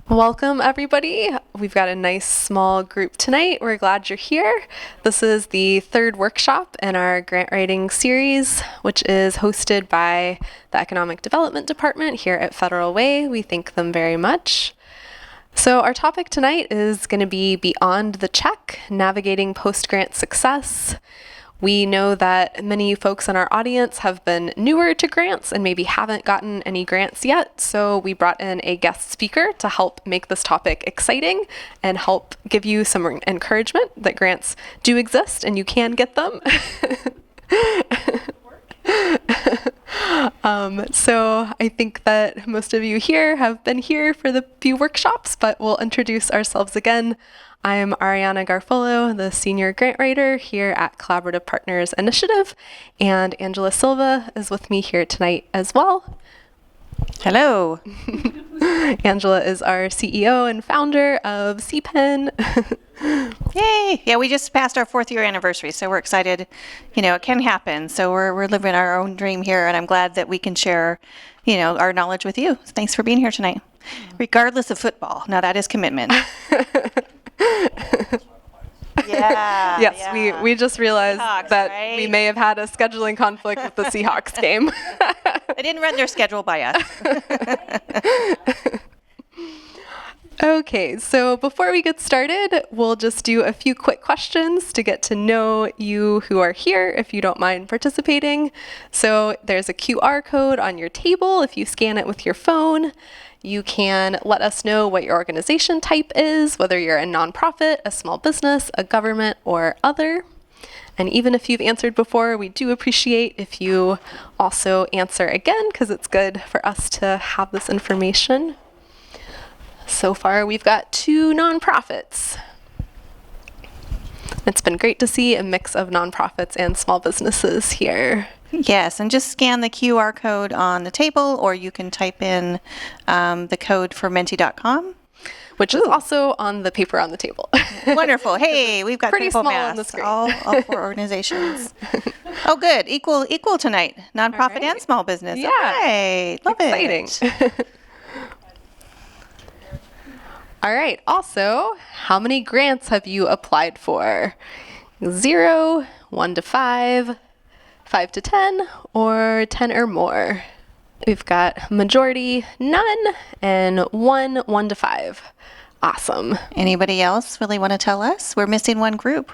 Welcome, everybody. We've got a nice small group tonight. We're glad you're here. This is the third workshop in our grant writing series, which is hosted by the Economic Development Department here at Federal Way. We thank them very much. So our topic tonight is going to be Beyond the Check, Navigating Post-Grant Success. We know that many folks in our audience have been newer to grants and maybe haven't gotten any grants yet, so we brought in a guest speaker to help make this topic exciting and help give you some encouragement that grants do exist and you can get them. So I think that most of you here have been here for the few workshops, but we'll introduce ourselves again. I'm Ariana Garfolo, the Senior Grant Writer here at Collaborative Partners Initiative, and Angela Silva is with me here tonight as well. Hello. Angela is our CEO and founder of CPEN. Yay. Yeah, we just passed our 4th year anniversary, so we're excited. You know, it can happen. So we're living our own dream here, and I'm glad that we can share, our knowledge with you. Thanks for being here tonight. Regardless of football. Now that is commitment. Yeah. Yes, yeah. we just realized Seahawks, that right? we may have had a scheduling conflict with the Seahawks game. They didn't run their schedule by us. Okay, so before we get started, we'll just do a few quick questions to get to know you who are here, if you don't mind participating. So there's a QR code on your table. If you scan it with your phone, you can let us know what your organization type is, whether you're a nonprofit, a small business, a government, or other. And even if you've answered before, we do appreciate if you also answer again, because it's good for us to have this information. So far, we've got 2 nonprofits. It's been great to see a mix of nonprofits and small businesses here. Yes, and just scan the QR code on the table, or you can type in the code for menti.com. Which is also on the paper on the table. Wonderful. Hey, we've got Pretty critical small mass. on the screen. All 4 organizations. Oh, good. Equal tonight. Nonprofit right. and small business. Yeah. All right. Love Exciting. it. All right. Also, how many grants have you applied for? 0, 1 to 5, 5 to 10, or 10 or more? We've got majority, none, and 1 to 5. Awesome. Anybody else really want to tell us? We're missing one group.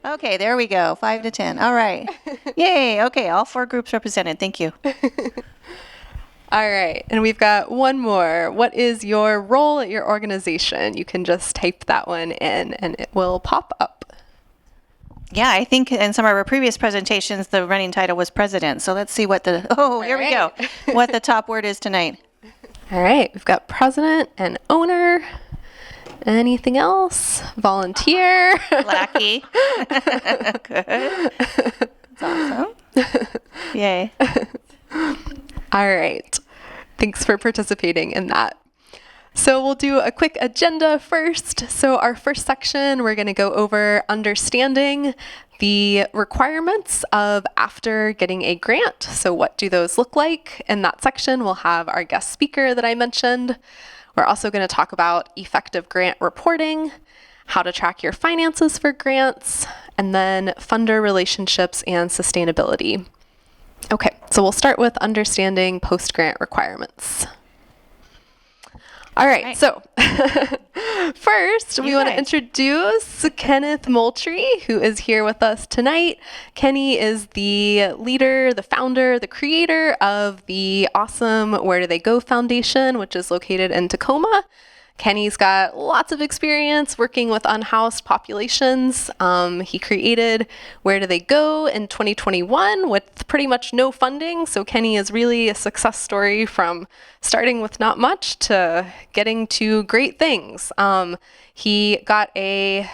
Okay, there we go. 5 to 10. All right. Yay. Okay, all 4 groups represented. Thank you. All right, and we've got one more. What is your role at your organization? You can just type that one in and it will pop up. Yeah, I think in some of our previous presentations, the running title was president. So let's see what here we go. What the top word is tonight. All right, we've got president and owner. Anything else? Volunteer. Lackey. Good. That's awesome. Yay. All right. Thanks for participating in that. So we'll do a quick agenda first. So our first section, we're going to go over understanding the requirements of after getting a grant. So what do those look like? In that section, we'll have our guest speaker that I mentioned. We're also going to talk about effective grant reporting, how to track your finances for grants, and then funder relationships and sustainability. Okay, so we'll start with understanding post-grant requirements. All right. So first, we want to introduce Kenneth Moultrie, who is here with us tonight. Kenny is the leader, the founder, the creator of the awesome Where Do They Go Foundation, which is located in Tacoma. Kenny's got lots of experience working with unhoused populations. He created Where Do They Go in 2021 with pretty much no funding. So Kenny is really a success story from starting with not much to getting to great things. He got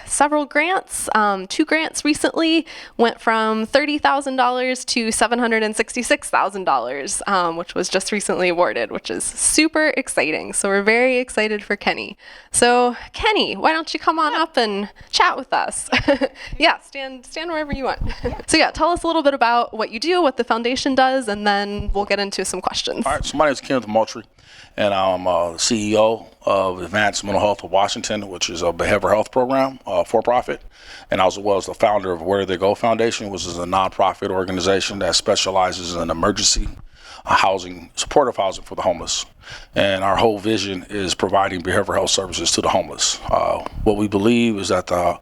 several grants, 2 grants recently, went from $30,000 to $766,000, which was just recently awarded, which is super exciting. So we're very excited for Kenny. Kenny. So Kenny, why don't you come on up and chat with us? Yeah, stand wherever you want. So yeah, tell us a little bit about what you do, what the foundation does, and then we'll get into some questions. All right, so my name is Kenneth Moultrie, and I'm CEO of Advanced Mental Health of Washington, which is a behavioral health program for profit, and as well as the founder of Where They Go Foundation, which is a nonprofit organization that specializes in emergency housing, supportive housing for the homeless. And our whole vision is providing behavioral health services to the homeless. What we believe is that the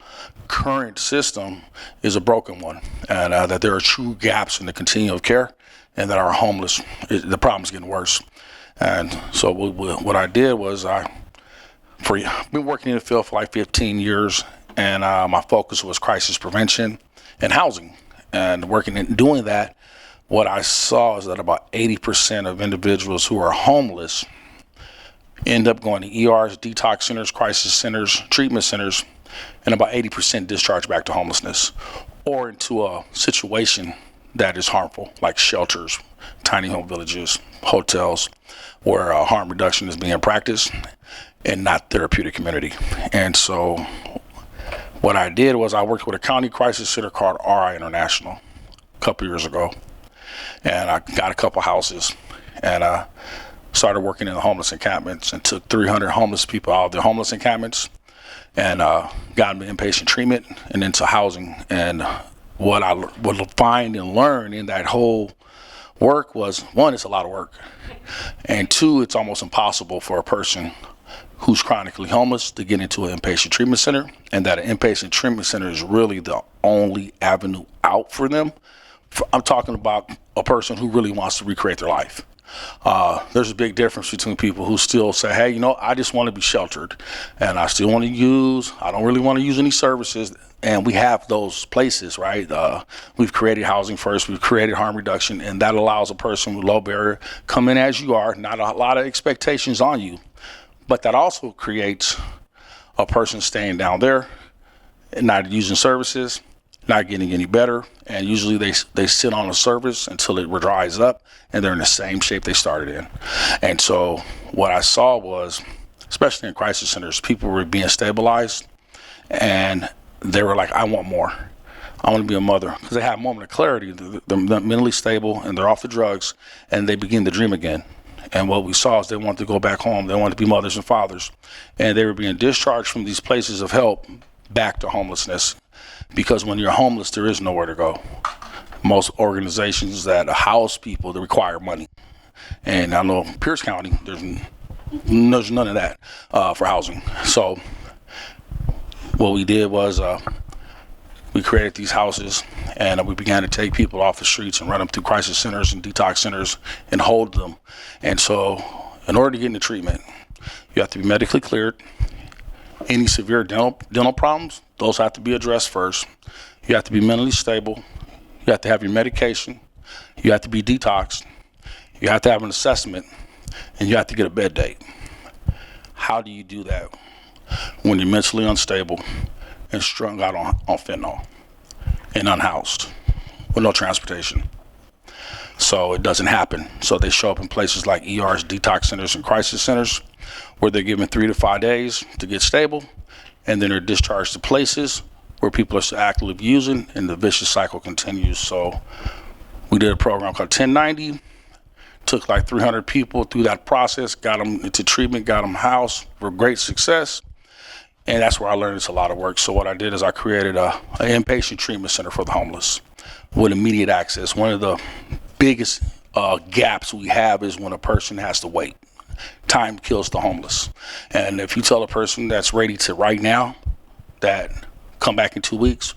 current system is a broken one, and that there are true gaps in the continuum of care, and that our homeless, the problem is getting worse. And so what I did was I've been working in the field for like 15 years, and my focus was crisis prevention and housing. And working and doing that, what I saw is that about 80% of individuals who are homeless end up going to ERs, detox centers, crisis centers, treatment centers, and about 80% discharge back to homelessness or into a situation that is harmful, like shelters, tiny home villages, hotels, where harm reduction is being practiced and not therapeutic community. And so what I did was I worked with a county crisis center called RI International a couple years ago. And I got a couple houses, and I started working in the homeless encampments and took 300 homeless people out of the homeless encampments and got them inpatient treatment and into housing. And what I would find and learn in that whole work was, one, it's a lot of work, and two, it's almost impossible for a person who's chronically homeless to get into an inpatient treatment center, and that an inpatient treatment center is really the only avenue out for them. I'm talking about a person who really wants to recreate their life. There's a big difference between people who still say, hey, I just want to be sheltered and I still want to I don't really want to use any services. And we have those places, right? We've created housing first, we've created harm reduction, and that allows a person with low barrier come in as you are, not a lot of expectations on you. But that also creates a person staying down there and not using services, not getting any better, and usually they sit on a service until it dries up and they're in the same shape they started in. And so what I saw was, especially in crisis centers, people were being stabilized and they were like, I want more. I want to be a mother, because they have a moment of clarity. They're mentally stable and they're off the drugs and they begin to dream again. And what we saw is they wanted to go back home. They wanted to be mothers and fathers, and they were being discharged from these places of help back to homelessness. Because when you're homeless, there is nowhere to go. Most organizations that house people, they require money. And I know Pierce County, there's none of that for housing. So what we did was we created these houses, and we began to take people off the streets and run them through crisis centers and detox centers and hold them. And so in order to get into treatment, you have to be medically cleared. Any severe dental problems, those have to be addressed first. You have to be mentally stable. You have to have your medication. You have to be detoxed. You have to have an assessment, and you have to get a bed date. How do you do that when you're mentally unstable and strung out on fentanyl and unhoused with no transportation? So it doesn't happen. So they show up in places like ERs, detox centers, and crisis centers, where they're given 3 to 5 days to get stable, and then they're discharged to places where people are actively using, and the vicious cycle continues. So we did a program called 1090, took like 300 people through that process, got them into treatment, got them housed for great success, and that's where I learned it's a lot of work. So what I did is I created an inpatient treatment center for the homeless with immediate access. One of the biggest gaps we have is when a person has to wait. Time kills the homeless. And if you tell a person that's ready to right now that come back in 2 weeks,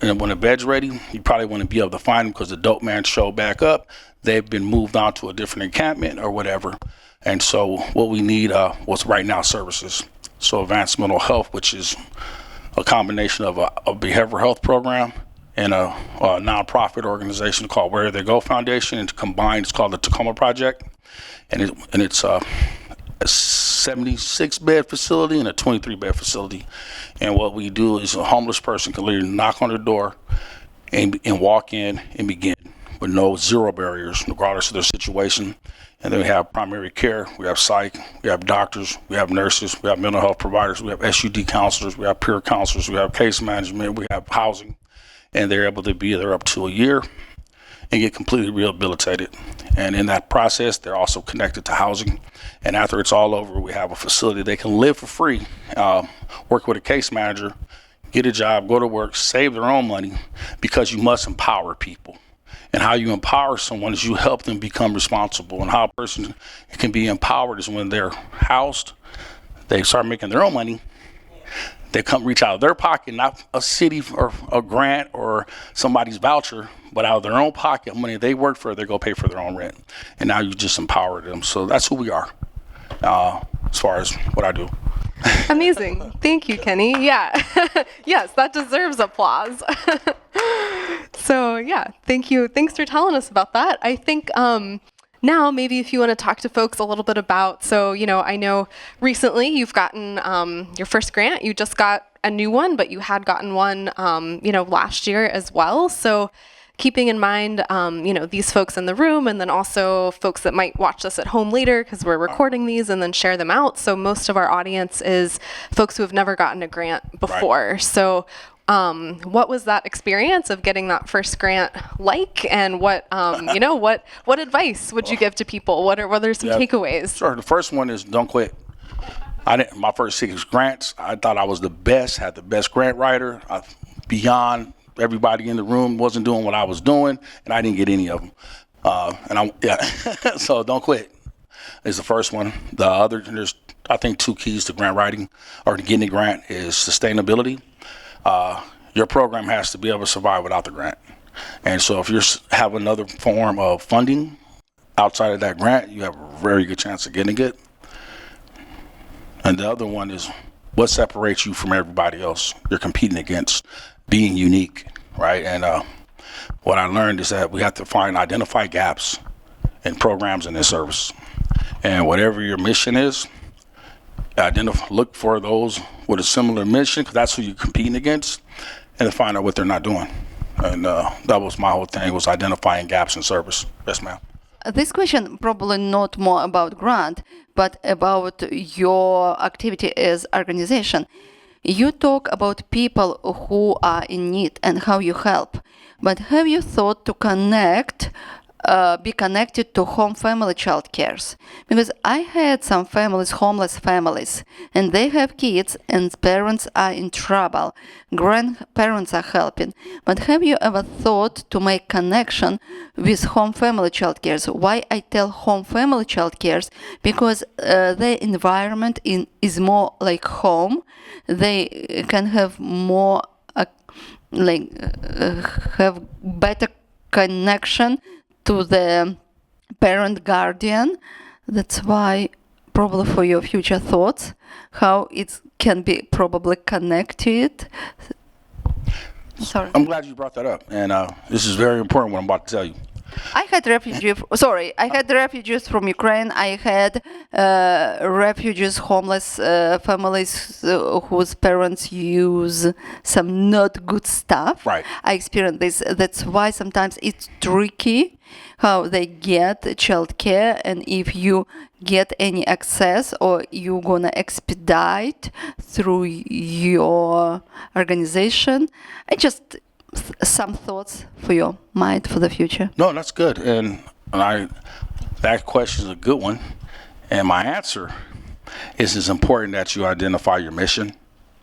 and when the bed's ready, you probably want to be able to find them because the dope man showed back up. They've been moved on to a different encampment or whatever. And so what we need was right now services. So Advanced Mental Health, which is a combination of a behavioral health program and a nonprofit organization called Where They Go Foundation, and combined it's called the Tacoma Project. And it's a 76-bed facility and a 23-bed facility. And what we do is a homeless person can literally knock on the door and walk in and begin. with zero barriers, regardless of their situation. And then we have primary care, we have psych, we have doctors, we have nurses, we have mental health providers, we have SUD counselors, we have peer counselors, we have case management, we have housing, and they're able to be there up to a year and get completely rehabilitated. And in that process, they're also connected to housing. And after it's all over, we have a facility they can live for free, work with a case manager, get a job, go to work, save their own money, because you must empower people. And how you empower someone is you help them become responsible. And how a person can be empowered is when they're housed, they start making their own money. They come reach out of their pocket, not a city or a grant or somebody's voucher, but out of their own pocket, money they work for, they go pay for their own rent. And now you just empower them. So that's who we are, as far as what I do. Amazing. Thank you, Kenny. Yeah. Yes, that deserves applause. So yeah, thank you. Thanks for telling us about that. I think now maybe if you want to talk to folks a little bit about, so, I know recently you've gotten your first grant. You just got a new one, but you had gotten one, last year as well. So keeping in mind, these folks in the room, and then also folks that might watch this at home later, because we're recording these and then share them out. So most of our audience is folks who have never gotten a grant before. Right. So what was that experience of getting that first grant like, and what advice would you give to people? What are some takeaways? Sure. The first one is don't quit. My first 6 grants, I thought I was the best, had the best grant writer, beyond everybody in the room wasn't doing what I was doing, and I didn't get any of them. So don't quit is the first one. The other, there's, I think, 2 keys to grant writing or to getting a grant is sustainability. Your program has to be able to survive without the grant. And so if you have another form of funding outside of that grant, you have a very good chance of getting it. And the other one is what separates you from everybody else you're competing against, being unique, right? And what I learned is that we have to identify gaps in programs and in service. And whatever your mission is, look for those with a similar mission, because that's who you're competing against, and to find out what they're not doing. And that was my whole thing, was identifying gaps in service. Yes, ma'am. This question probably not more about grant, but about your activity as organization. You talk about people who are in need and how you help, but have you thought to be connected to home family child cares? Because I had some families, homeless families, and they have kids and parents are in trouble. Grandparents are helping. But have you ever thought to make connection with home family child cares? Why I tell home family child cares? Because their environment is more like home. They can have more, have better connection to the parent guardian. That's why probably for your future thoughts, how it can be probably connected. Sorry. I'm glad you brought that up. And this is very important what I'm about to tell you. I had refugees from Ukraine. I had refugees, homeless families whose parents use some not good stuff. Right. I experienced this. That's why sometimes it's tricky how they get child care, and if you get any access or you're gonna expedite through your organization. Some thoughts for your mind for the future. No, that's good. And that question is a good one. And my answer is it's important that you identify your mission,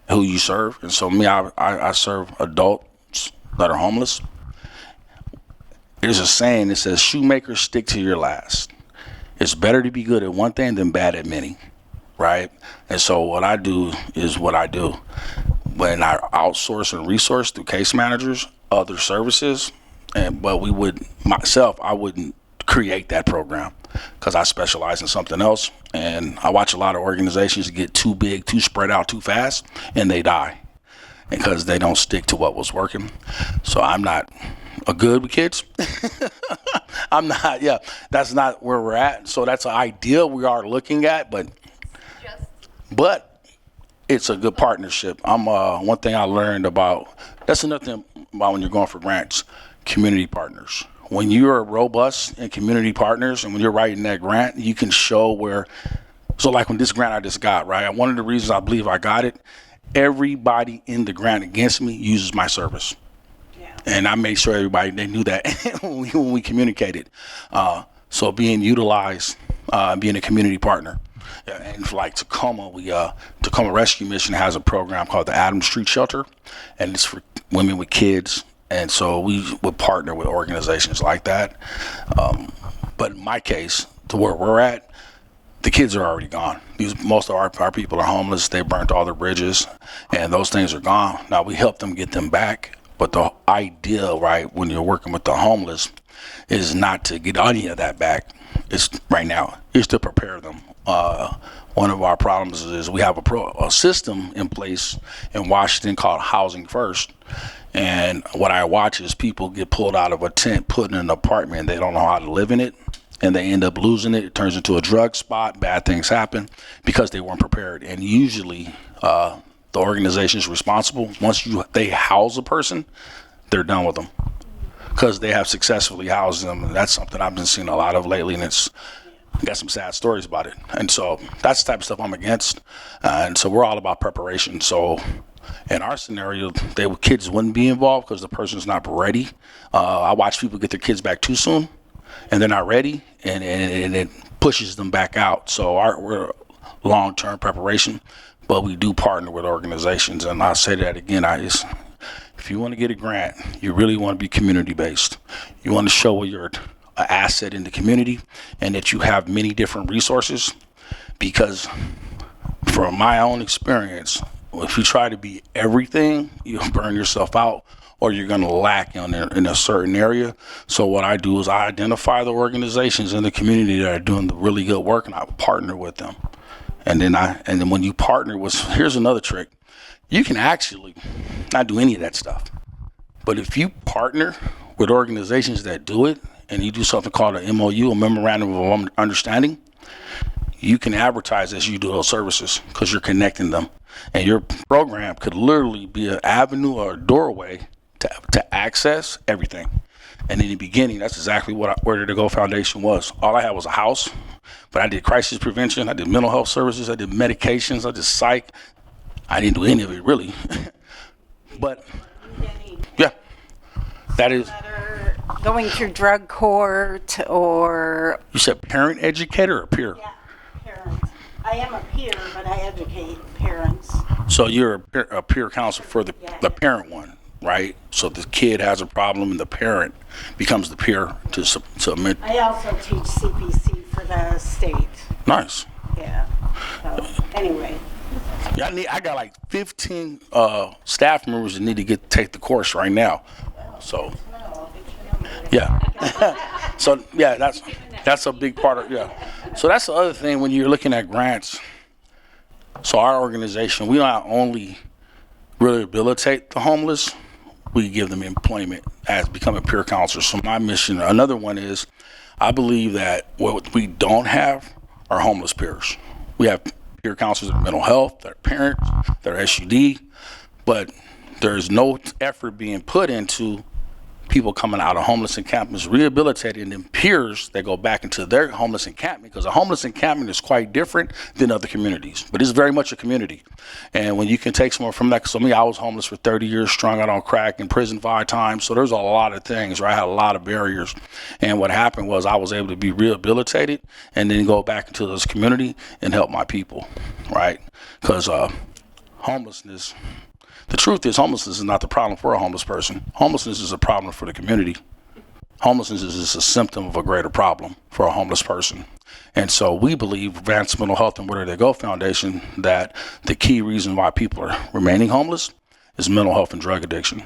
who you serve. And so I serve adults that are homeless. There's a saying that says, shoemakers stick to your last. It's better to be good at one thing than bad at many, right? And so what I do is what I do. When I outsource and resource through case managers, other services, I wouldn't create that program because I specialize in something else. And I watch a lot of organizations get too big, too spread out too fast, and they die because they don't stick to what was working. So I'm not good with kids. I'm not, that's not where we're at. So that's an ideal we are looking at, but it's a good partnership. One thing I learned about, that's another thing about when you're going for grants, community partners. when you're robust in community partners and when you're writing that grant, you can show where, so like when this grant I just got, right? One of the reasons I believe I got it, everybody in the grant against me uses my service. And I made sure everybody, they knew that when we communicated. So being utilized, being a community partner. And for like Tacoma, Tacoma Rescue Mission has a program called the Adams Street Shelter, and it's for women with kids. And so we would partner with organizations like that. But in my case, to where we're at, the kids are already gone. Most of our people are homeless. They burnt all their bridges, and those things are gone. Now we help them get them back. But the idea, right, when you're working with the homeless, is not to get any of that back. It's right now is to prepare them. One of our problems is we have a system in place in Washington called Housing First. And what I watch is people get pulled out of a tent, put in an apartment, and they don't know how to live in it. And they end up losing it. It turns into a drug spot. Bad things happen because they weren't prepared. And usually the organization is responsible. Once they house a person, they're done with them because they have successfully housed them. And that's something I've been seeing a lot of lately, and it's got some sad stories about it. And so that's the type of stuff I'm against. And so we're all about preparation. So in our scenario, kids wouldn't be involved because the person's not ready. I watch people get their kids back too soon, and they're not ready, and it pushes them back out. So we're long-term preparation, but we do partner with organizations. And I'll say that again, if you want to get a grant, you really want to be community-based. You want to show where you're an asset in the community and that you have many different resources, because from my own experience, if you try to be everything, you'll burn yourself out, or you're going to lack in a certain area. So what I do is I identify the organizations in the community that are doing the really good work, and I partner with them. And then when you partner with, here's another trick. You can actually not do any of that stuff. But if you partner with organizations that do it, and you do something called an MOU, a Memorandum of Understanding, you can advertise as you do those services because you're connecting them. And your program could literally be an avenue or a doorway to access everything. And in the beginning, that's exactly what Where to Go Foundation was. All I had was a house, but I did crisis prevention, I did mental health services, I did medications, I did psych. I didn't do any of it really. But yeah, that is. Going through drug court or... You said parent educator or peer? Yeah, parents. I am a peer, but I educate parents. So you're a peer counselor for the parent one, right? So the kid has a problem and the parent becomes the peer to submit. I also teach CPC for the state. Nice. Yeah. So, anyway. Yeah, I got like 15 staff members that need to take the course right now. So, yeah. So, yeah, that's a big part of, yeah. So that's the other thing when you're looking at grants. So our organization, we not only rehabilitate the homeless, we give them employment as becoming peer counselors. So my mission, another one is, I believe that what we don't have are homeless peers. We have peer counselors in mental health, that are parents, that are SUD, but there's no effort being put into people coming out of homeless encampments, rehabilitated, and then peers that go back into their homeless encampment, because a homeless encampment is quite different than other communities, but it's very much a community. And when you can take someone from that, so me, I was homeless for 30 years, strung out on crack, in prison 5 times, so there's a lot of things, right? I had a lot of barriers. And what happened was I was able to be rehabilitated and then go back into this community and help my people, right? Because homelessness, the truth is, homelessness is not the problem for a homeless person. Homelessness is a problem for the community. Homelessness is just a symptom of a greater problem for a homeless person. And so we believe, Advanced Mental Health and Where They Go Foundation, that the key reason why people are remaining homeless is mental health and drug addiction.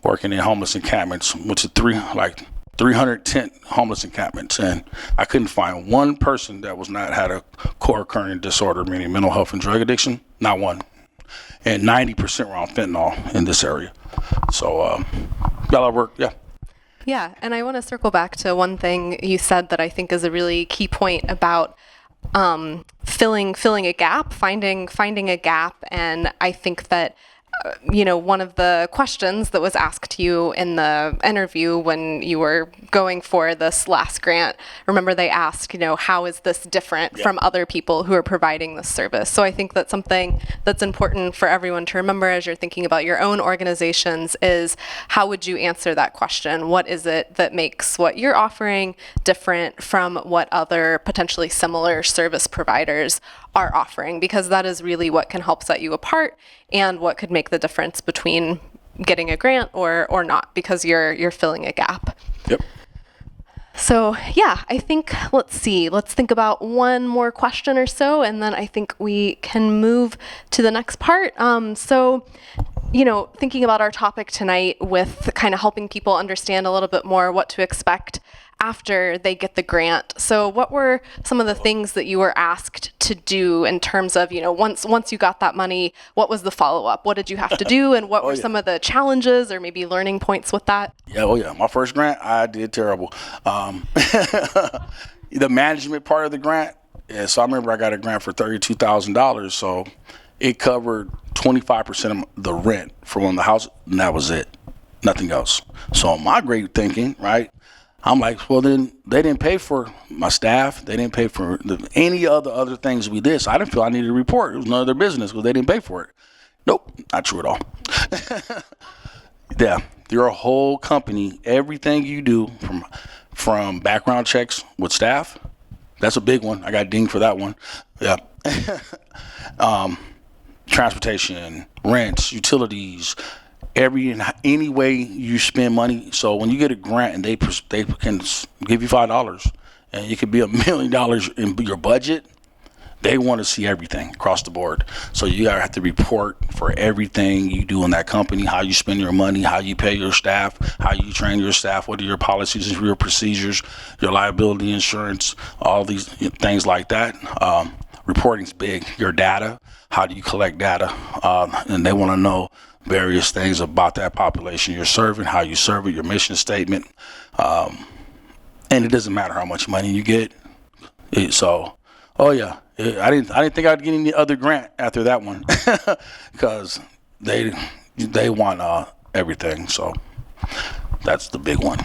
Working in homeless encampments, which is 310 homeless encampments, and I couldn't find one person that had a co-occurring disorder, meaning mental health and drug addiction, not one. And 90% were on fentanyl in this area. So, y'all work, yeah. Yeah, and I want to circle back to one thing you said that I think is a really key point about filling a gap, finding a gap, and I think that one of the questions that was asked to you in the interview when you were going for this last grant, remember they asked, how is this different from other people who are providing this service? So I think that's something that's important for everyone to remember as you're thinking about your own organizations is how would you answer that question? What is it that makes what you're offering different from what other potentially similar service providers are offering? Because that is really what can help set you apart and what could make the difference between getting a grant or not, because you're filling a gap. Yep. So yeah, I think, let's think about one more question or so, and then I think we can move to the next part. Thinking about our topic tonight with kind of helping people understand a little bit more what to expect after they get the grant. So what were some of the things that you were asked to do in terms of, once you got that money, what was the follow-up? What did you have to do, and what were some of the challenges or maybe learning points with that? Yeah, my first grant, I did terrible. The management part of the grant, so I remember I got a grant for $32,000, so it covered 25% of the rent from the house, and that was it, nothing else. So my great thinking, right, I'm like, well, then they didn't pay for my staff. They didn't pay for any other things we did. So I didn't feel I needed to report. It was none of their business because they didn't pay for it. Nope, not true at all. Yeah, your whole company, everything you do from background checks with staff, that's a big one. I got dinged for that one. Yeah. Transportation, rents, utilities, any way you spend money. So when you get a grant and they can give you $5 and it could be $1 million in your budget, they want to see everything across the board. So you gotta have to report for everything you do in that company, how you spend your money, how you pay your staff, how you train your staff, what are your policies and your procedures, your liability insurance, all these things like that. Reporting's big. Your data, how do you collect data? And they want to know various things about that population you're serving, how you serve it, your mission statement. And it doesn't matter how much money you get. I didn't think I'd get any other grant after that one because they want everything. So that's the big one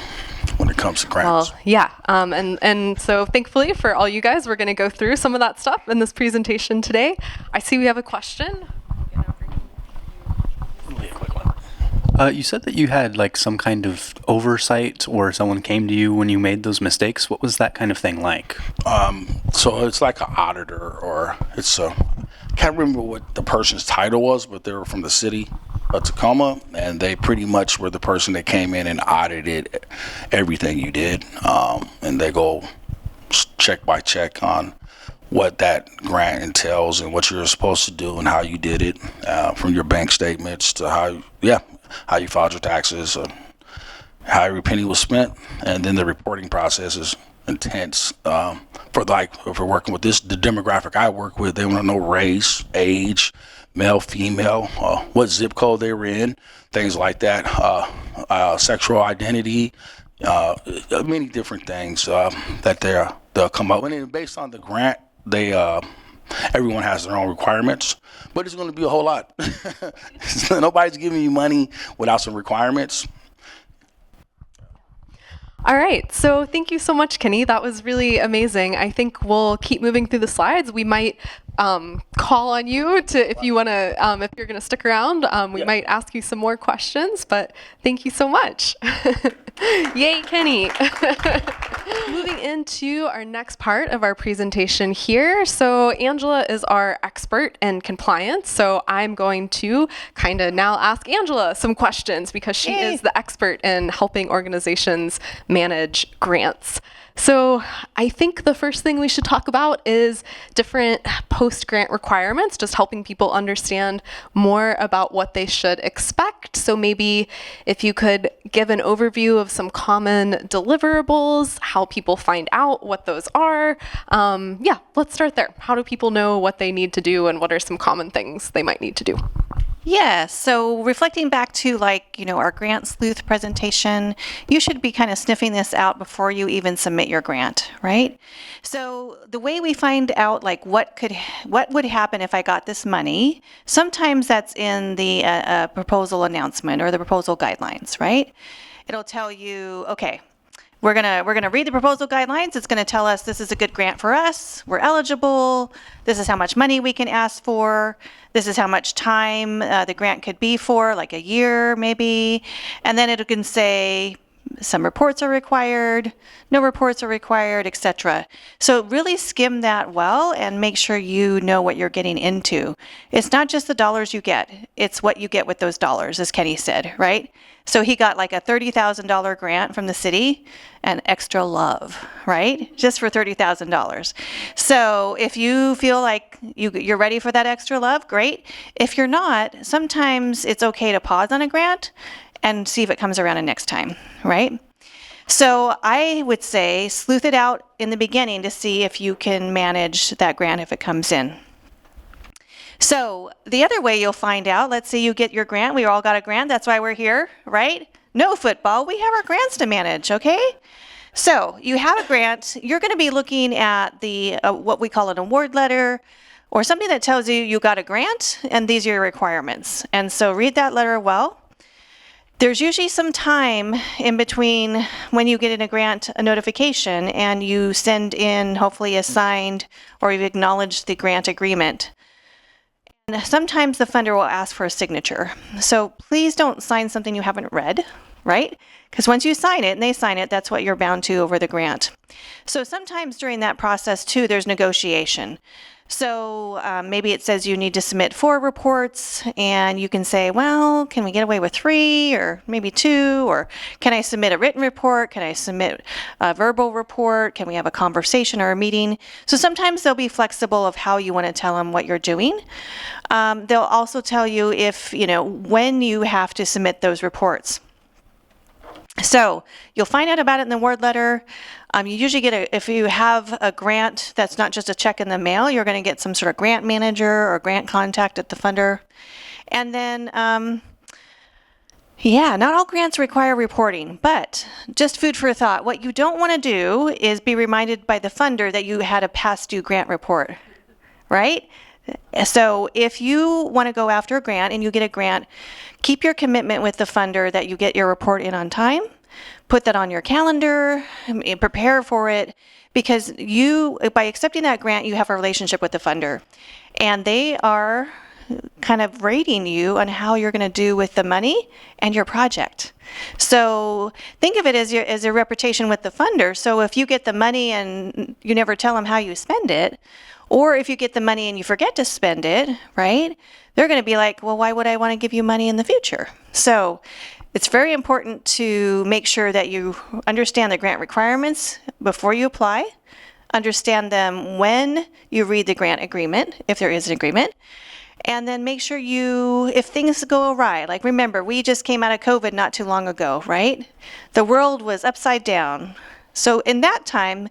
when it comes to grants. Well, yeah. And so thankfully for all you guys, we're going to go through some of that stuff in this presentation today. I see we have a question. You said that you had like some kind of oversight or someone came to you when you made those mistakes. What was that kind of thing like? So it's like an auditor, or I can't remember what the person's title was, but they were from the city of Tacoma, and they pretty much were the person that came in and audited everything you did. And they go check by check on what that grant entails and what you're supposed to do and how you did it, from your bank statements to how you filed your taxes, how every penny was spent. And then the reporting process is intense. If we're working with the demographic I work with, they want to know race, age, male, female, what zip code they were in, things like that, sexual identity, many different things that they'll come up with. And based on the grant, everyone has their own requirements, but it's going to be a whole lot. Nobody's giving you money without some requirements. All right, so thank you so much, Kenny. That was really amazing. I think we'll keep moving through the slides. We might call on you if you're going to stick around. We might ask you some more questions, but thank you so much. Yay, Kenny. Moving into our next part of our presentation here. So Angela is our expert in compliance. So I'm going to kind of now ask Angela some questions because she is the expert in helping organizations manage grants. So I think the first thing we should talk about is different post-grant requirements, just helping people understand more about what they should expect. So maybe if you could give an overview of some common deliverables, how people find out what those are. Let's start there. How do people know what they need to do and what are some common things they might need to do? Yes. So reflecting back to our grant sleuth presentation, you should be kind of sniffing this out before you even submit your grant, right? So the way we find out what would happen if I got this money, sometimes that's in the proposal announcement or the proposal guidelines, right? It'll tell you, okay, we're gonna read the proposal guidelines. It's gonna tell us this is a good grant for us. We're eligible. This is how much money we can ask for. This is how much time the grant could be for, like a year maybe. And then it can say some reports are required, no reports are required, etc. So really skim that well and make sure you know what you're getting into. It's not just the dollars you get, it's what you get with those dollars, as Kenny said, right? So he got like a $30,000 grant from the city and extra love, right? Just for $30,000. So if you feel like you're ready for that extra love, great. If you're not, sometimes it's okay to pause on a grant and see if it comes around next time, right? So I would say sleuth it out in the beginning to see if you can manage that grant if it comes in. So the other way you'll find out, let's say you get your grant, we all got a grant, that's why we're here, right? No football, we have our grants to manage, okay? So you have a grant, you're gonna be looking at the what we call an award letter, or something that tells you you got a grant and these are your requirements. And so read that letter well. There's usually some time in between when you get in a grant a notification and you send in hopefully a signed or you've acknowledged the grant agreement. And sometimes the funder will ask for a signature. So please don't sign something you haven't read, right? Because once you sign it and they sign it, that's what you're bound to over the grant. So sometimes during that process too, there's negotiation. So maybe it says you need to submit 4 reports and you can say, well, can we get away with 3 or maybe 2? Or can I submit a written report? Can I submit a verbal report? Can we have a conversation or a meeting? So sometimes they'll be flexible of how you want to tell them what you're doing. They'll also tell you if, when you have to submit those reports. So you'll find out about it in the award letter. You usually get if you have a grant that's not just a check in the mail, you're going to get some sort of grant manager or grant contact at the funder. And then, not all grants require reporting, but just food for thought. What you don't want to do is be reminded by the funder that you had a past due grant report, right? So if you want to go after a grant and you get a grant, keep your commitment with the funder that you get your report in on time. Put that on your calendar, prepare for it, because by accepting that grant, you have a relationship with the funder. And they are kind of rating you on how you're going to do with the money and your project. So think of it as a reputation with the funder. So if you get the money and you never tell them how you spend it, or if you get the money and you forget to spend it, right? They're going to be like, well, why would I want to give you money in the future? So it's very important to make sure that you understand the grant requirements before you apply, understand them when you read the grant agreement, if there is an agreement, and then make sure if things go awry, like remember, we just came out of COVID not too long ago, right? The world was upside down. So in that time,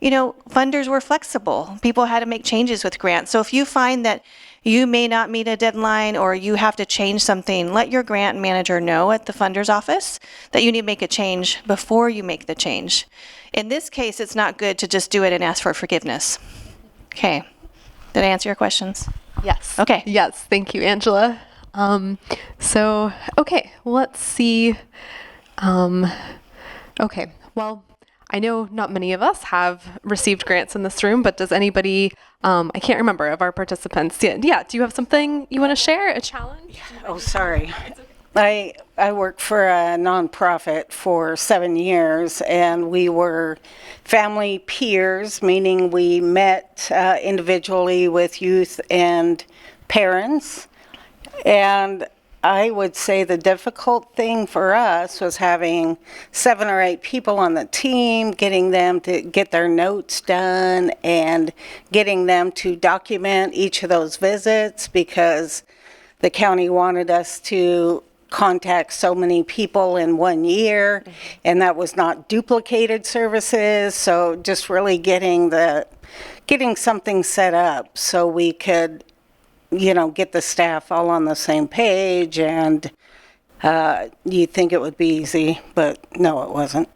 funders were flexible. People had to make changes with grants. So if you find that you may not meet a deadline or you have to change something, let your grant manager know at the funder's office that you need to make a change before you make the change. In this case, it's not good to just do it and ask for forgiveness. Okay. Did I answer your questions? Yes. Okay. Yes. Thank you, Angela. Okay, let's see. Okay, well, I know not many of us have received grants in this room, but does anybody, I can't remember, of our participants, do you have something you want to share, a challenge? Oh, sorry. I worked for a nonprofit for 7 years, and we were family peers, meaning we met individually with youth and parents. And I would say the difficult thing for us was having 7 or 8 people on the team, getting them to get their notes done and getting them to document each of those visits, because the county wanted us to contact so many people in 1 year, and that was not duplicated services. So just really getting something set up so we could get the staff all on the same page, and you think it would be easy, but no, it wasn't.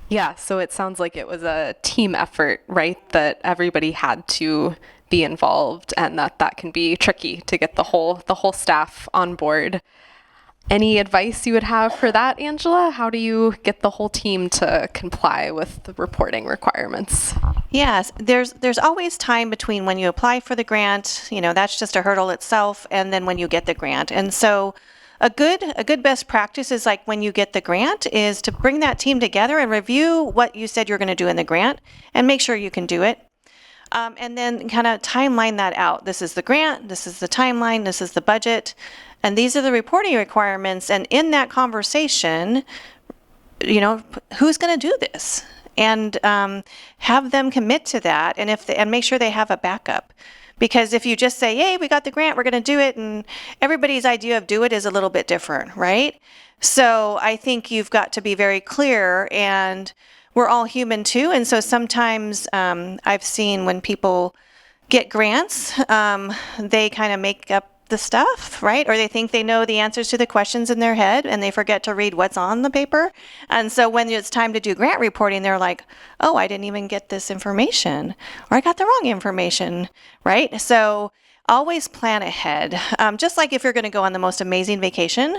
Yeah, so it sounds like it was a team effort, right? That everybody had to be involved, and that can be tricky to get the whole staff on board. Any advice you would have for that, Angela? How do you get the whole team to comply with the reporting requirements? Yes, there's always time between when you apply for the grant, that's just a hurdle itself, and then when you get the grant. And so a good best practice is like when you get the grant is to bring that team together and review what you said you're going to do in the grant and make sure you can do it. And then kind of timeline that out. This is the grant, this is the timeline, this is the budget, and these are the reporting requirements. And in that conversation, who's going to do this? And have them commit to that, and make sure they have a backup. Because if you just say, hey, we got the grant, we're going to do it, and everybody's idea of do it is a little bit different, right? So I think you've got to be very clear, and we're all human too. And so sometimes I've seen when people get grants, they kind of make up the stuff, right? Or they think they know the answers to the questions in their head and they forget to read what's on the paper. And so when it's time to do grant reporting, they're like, oh, I didn't even get this information, or I got the wrong information, right? So always plan ahead. Just like if you're going to go on the most amazing vacation,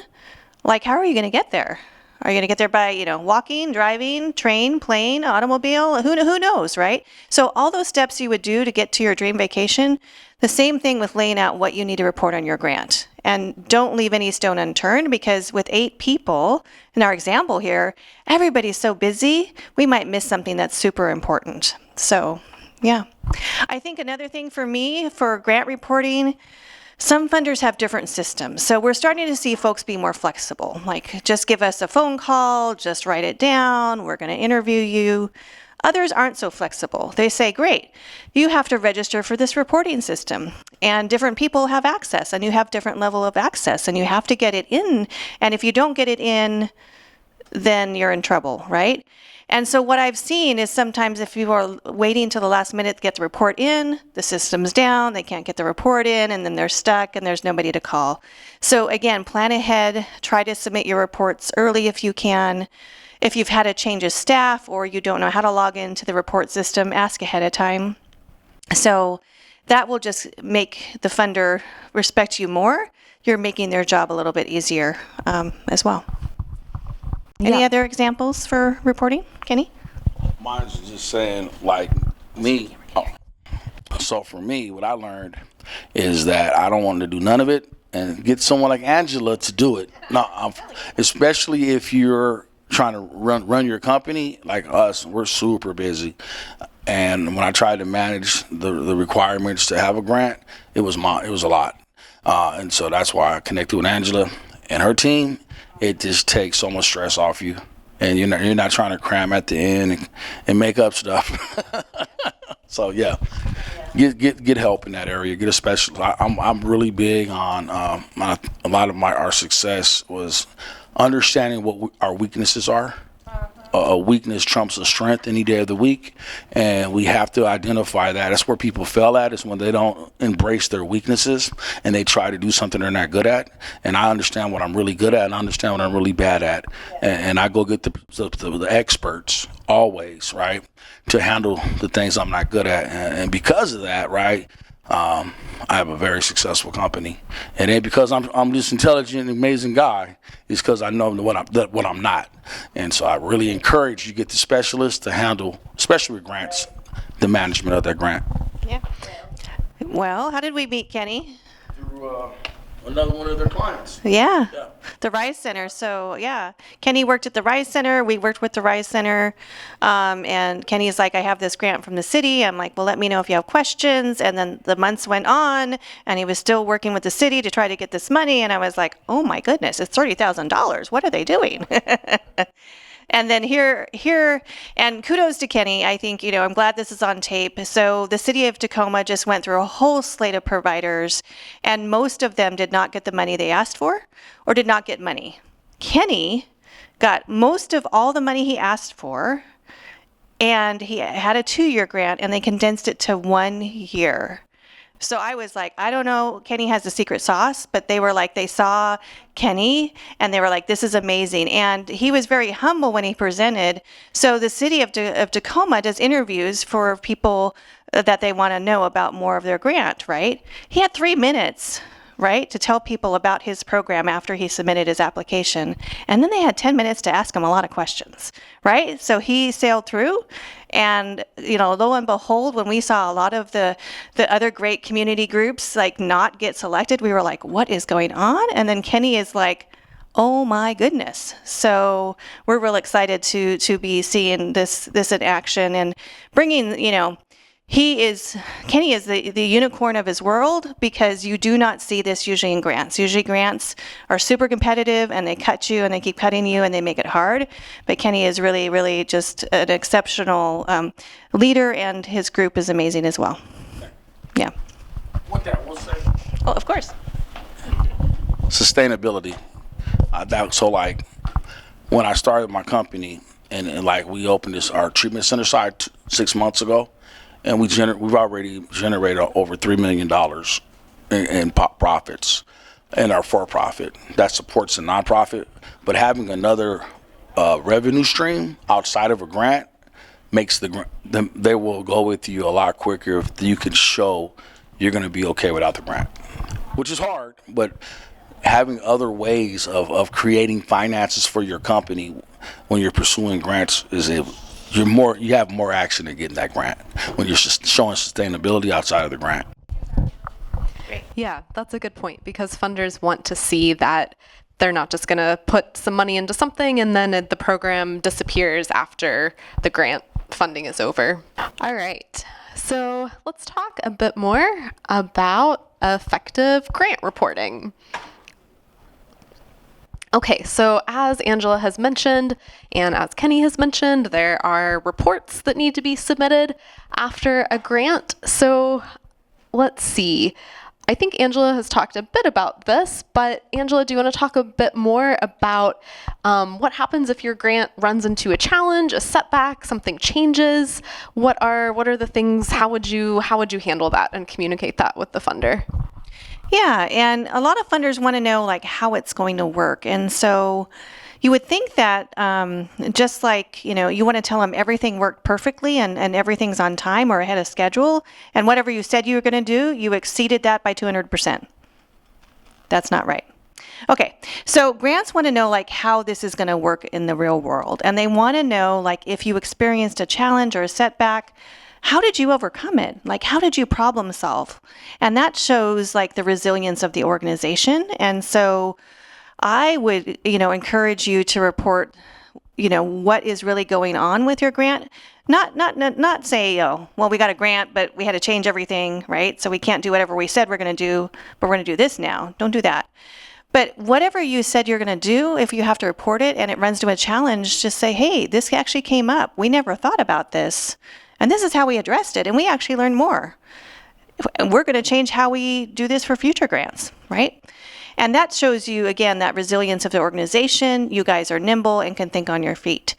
like how are you going to get there? Are you going to get there by, walking, driving, train, plane, automobile? Who knows, right? So all those steps you would do to get to your dream vacation, the same thing with laying out what you need to report on your grant. And don't leave any stone unturned, because with 8 people in our example here, everybody's so busy, we might miss something that's super important. So, yeah. I think another thing for me for grant reporting, some funders have different systems. So we're starting to see folks be more flexible. Like, just give us a phone call, just write it down, we're going to interview you. Others aren't so flexible. They say, great, you have to register for this reporting system. And different people have access, and you have different level of access, and you have to get it in. And if you don't get it in, then you're in trouble, right? And so what I've seen is sometimes if people are waiting till the last minute to get the report in, the system's down, they can't get the report in, and then they're stuck and there's nobody to call. So again, plan ahead, try to submit your reports early if you can. If you've had a change of staff or you don't know how to log into the report system, ask ahead of time. So that will just make the funder respect you more. You're making their job a little bit easier as well. Any other examples for reporting, Kenny? Mine's just saying, like me. So for me, what I learned is that I don't want to do none of it, and get someone like Angela to do it. No, especially if you're trying to run your company like us. We're super busy, and when I tried to manage the requirements to have a grant, it was a lot, and so that's why I connected with Angela and her team. It just takes so much stress off you, and you're not trying to cram at the end and make up stuff. So yeah, get help in that area. Get a specialist. I'm really big on a lot of our success was understanding what our weaknesses are. A weakness trumps a strength any day of the week, and we have to identify that. That's where people fail at, is when they don't embrace their weaknesses and they try to do something they're not good at. And I understand what I'm really good at, and I understand what I'm really bad at, and I go get the experts always, right, to handle the things I'm not good at. And because of that, right, I have a very successful company. It ain't because I'm this intelligent and amazing guy. It's because I know what I'm not. And so I really encourage you to get the specialists to handle, especially with grants, the management of that grant. Yeah. Well, how did we meet, Kenny? Through another one of their clients. Yeah. The Rise Center. So yeah, Kenny worked at the Rise Center. We worked with the Rise Center. And Kenny's like, I have this grant from the city. I'm like, well, let me know if you have questions. And then the months went on, and he was still working with the city to try to get this money. And I was like, oh my goodness, it's $30,000. What are they doing? And then here, and kudos to Kenny. I think, I'm glad this is on tape. So the city of Tacoma just went through a whole slate of providers, and most of them did not get the money they asked for or did not get money. Kenny got most of all the money he asked for, and he had a 2-year grant, and they condensed it to 1 year. So I was like, I don't know, Kenny has the secret sauce, but they were like, they saw Kenny and they were like, this is amazing. And he was very humble when he presented. So the city of Tacoma does interviews for people that they want to know about more of their grant, right? He had 3 minutes, right, to tell people about his program after he submitted his application. And then they had 10 minutes to ask him a lot of questions, right? So he sailed through, and, lo and behold, when we saw a lot of the other great community groups like not get selected, we were like, what is going on? And then Kenny is like, oh my goodness. So we're real excited to be seeing this in action and bringing, Kenny is the unicorn of his world, because you do not see this usually in grants. Usually grants are super competitive and they cut you and they keep cutting you and they make it hard. But Kenny is really, really just an exceptional leader, and his group is amazing as well. Yeah. One thing I will say, Oh, of course. sustainability. When I started my company and like we opened our treatment center side 6 months ago, and we've already generated over $3 million in profits in our for-profit. That supports the nonprofit, but having another revenue stream outside of a grant makes they will go with you a lot quicker if you can show you're going to be okay without the grant, which is hard, but having other ways of creating finances for your company when you're pursuing grants you have more action to getting that grant when you're just showing sustainability outside of the grant. Yeah, that's a good point, because funders want to see that they're not just going to put some money into something and then the program disappears after the grant funding is over. All right, so let's talk a bit more about effective grant reporting. Okay, so as Angela has mentioned, and as Kenny has mentioned, there are reports that need to be submitted after a grant. So let's see. I think Angela has talked a bit about this, but Angela, do you want to talk a bit more about what happens if your grant runs into a challenge, a setback, something changes? What are the things? How would you handle that and communicate that with the funder? Yeah, and a lot of funders want to know like how it's going to work. And so you would think that just like, you want to tell them everything worked perfectly and everything's on time or ahead of schedule, and whatever you said you were going to do, you exceeded that by 200%. That's not right. Okay, so grants want to know like how this is going to work in the real world. And they want to know like if you experienced a challenge or a setback, how did you overcome it? Like, how did you problem solve? And that shows like the resilience of the organization. And so I would, encourage you to report, what is really going on with your grant. Not say, oh, well, we got a grant, but we had to change everything, right? So we can't do whatever we said we're going to do, but we're going to do this now. Don't do that. But whatever you said you're going to do, if you have to report it and it runs to a challenge, just say, hey, this actually came up. We never thought about this. And this is how we addressed it, and we actually learned more. And we're going to change how we do this for future grants, right? And that shows you, again, that resilience of the organization. You guys are nimble and can think on your feet.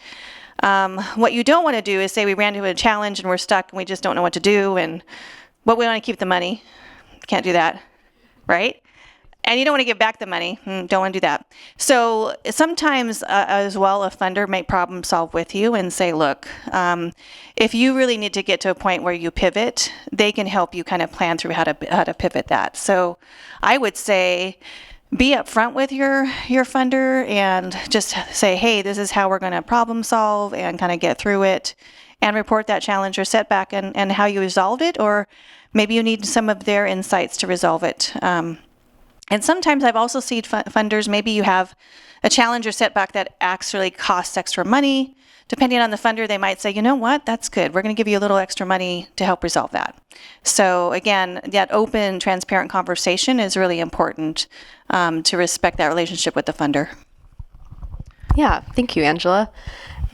What you don't want to do is say we ran into a challenge and we're stuck and we just don't know what to do, but we want to keep the money. Can't do that, right? And you don't want to give back the money. Don't want to do that. So sometimes as well, a funder may problem solve with you and say, look, if you really need to get to a point where you pivot, they can help you kind of plan through how to pivot that. So I would say be upfront with your funder and just say, hey, this is how we're going to problem solve and kind of get through it, and report that challenge or setback and how you resolved it, or maybe you need some of their insights to resolve it. And sometimes I've also seen funders, maybe you have a challenge or setback that actually costs extra money. Depending on the funder, they might say, you know what, that's good. We're going to give you a little extra money to help resolve that. So again, that open, transparent conversation is really important to respect that relationship with the funder. Yeah, thank you, Angela.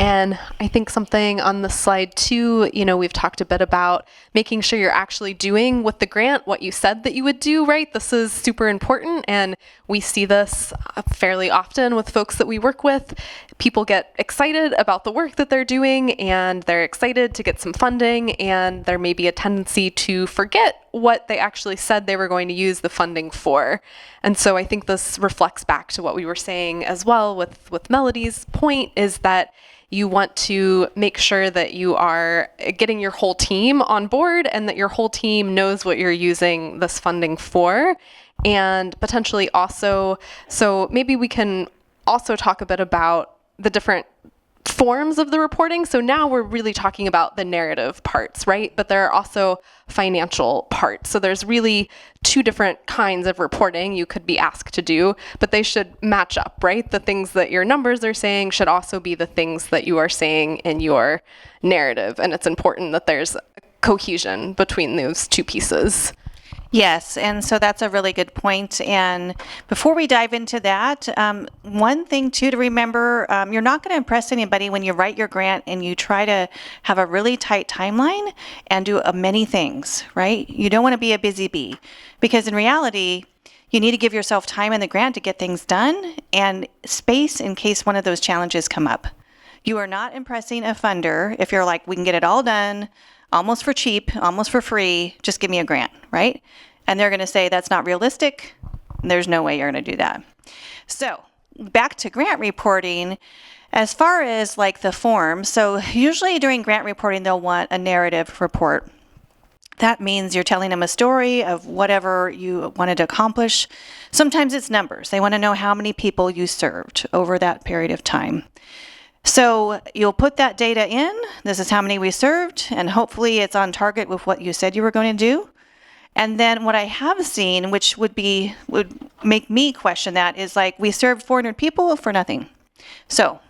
And I think something on the slide too, we've talked a bit about making sure you're actually doing with the grant what you said that you would do, right? This is super important. And we see this fairly often with folks that we work with. people get excited about the work that they're doing and they're excited to get some funding, and there may be a tendency to forget what they actually said they were going to use the funding for. And so I think this reflects back to what we were saying as well with Melody's point, is that you want to make sure that you are getting your whole team on board and that your whole team knows what you're using this funding for. And potentially also, so maybe we can also talk a bit about the different forms of the reporting. So now we're really talking about the narrative parts, right? But there are also financial parts. So there's really two different kinds of reporting you could be asked to do, but they should match up, right? The things that your numbers are saying should also be the things that you are saying in your narrative. And it's important that there's cohesion between those two pieces. Yes, and so that's a really good point. And before we dive into that, one thing too to remember, you're not going to impress anybody when you write your grant and you try to have a really tight timeline and do many things, right? You don't want to be a busy bee, because in reality, you need to give yourself time in the grant to get things done and space in case one of those challenges come up. You are not impressing a funder if you're like, we can get it all done, almost for cheap, almost for free, just give me a grant, right? And they're going to say that's not realistic. There's no way you're going to do that. So back to grant reporting, as far as like the form. So usually during grant reporting, they'll want a narrative report. That means you're telling them a story of whatever you wanted to accomplish. Sometimes it's numbers. They want to know how many people you served over that period of time. So you'll put that data in. This is how many we served, and hopefully it's on target with what you said you were going to do. And then what I have seen, which would make me question that, is like, we served 400 people for nothing. So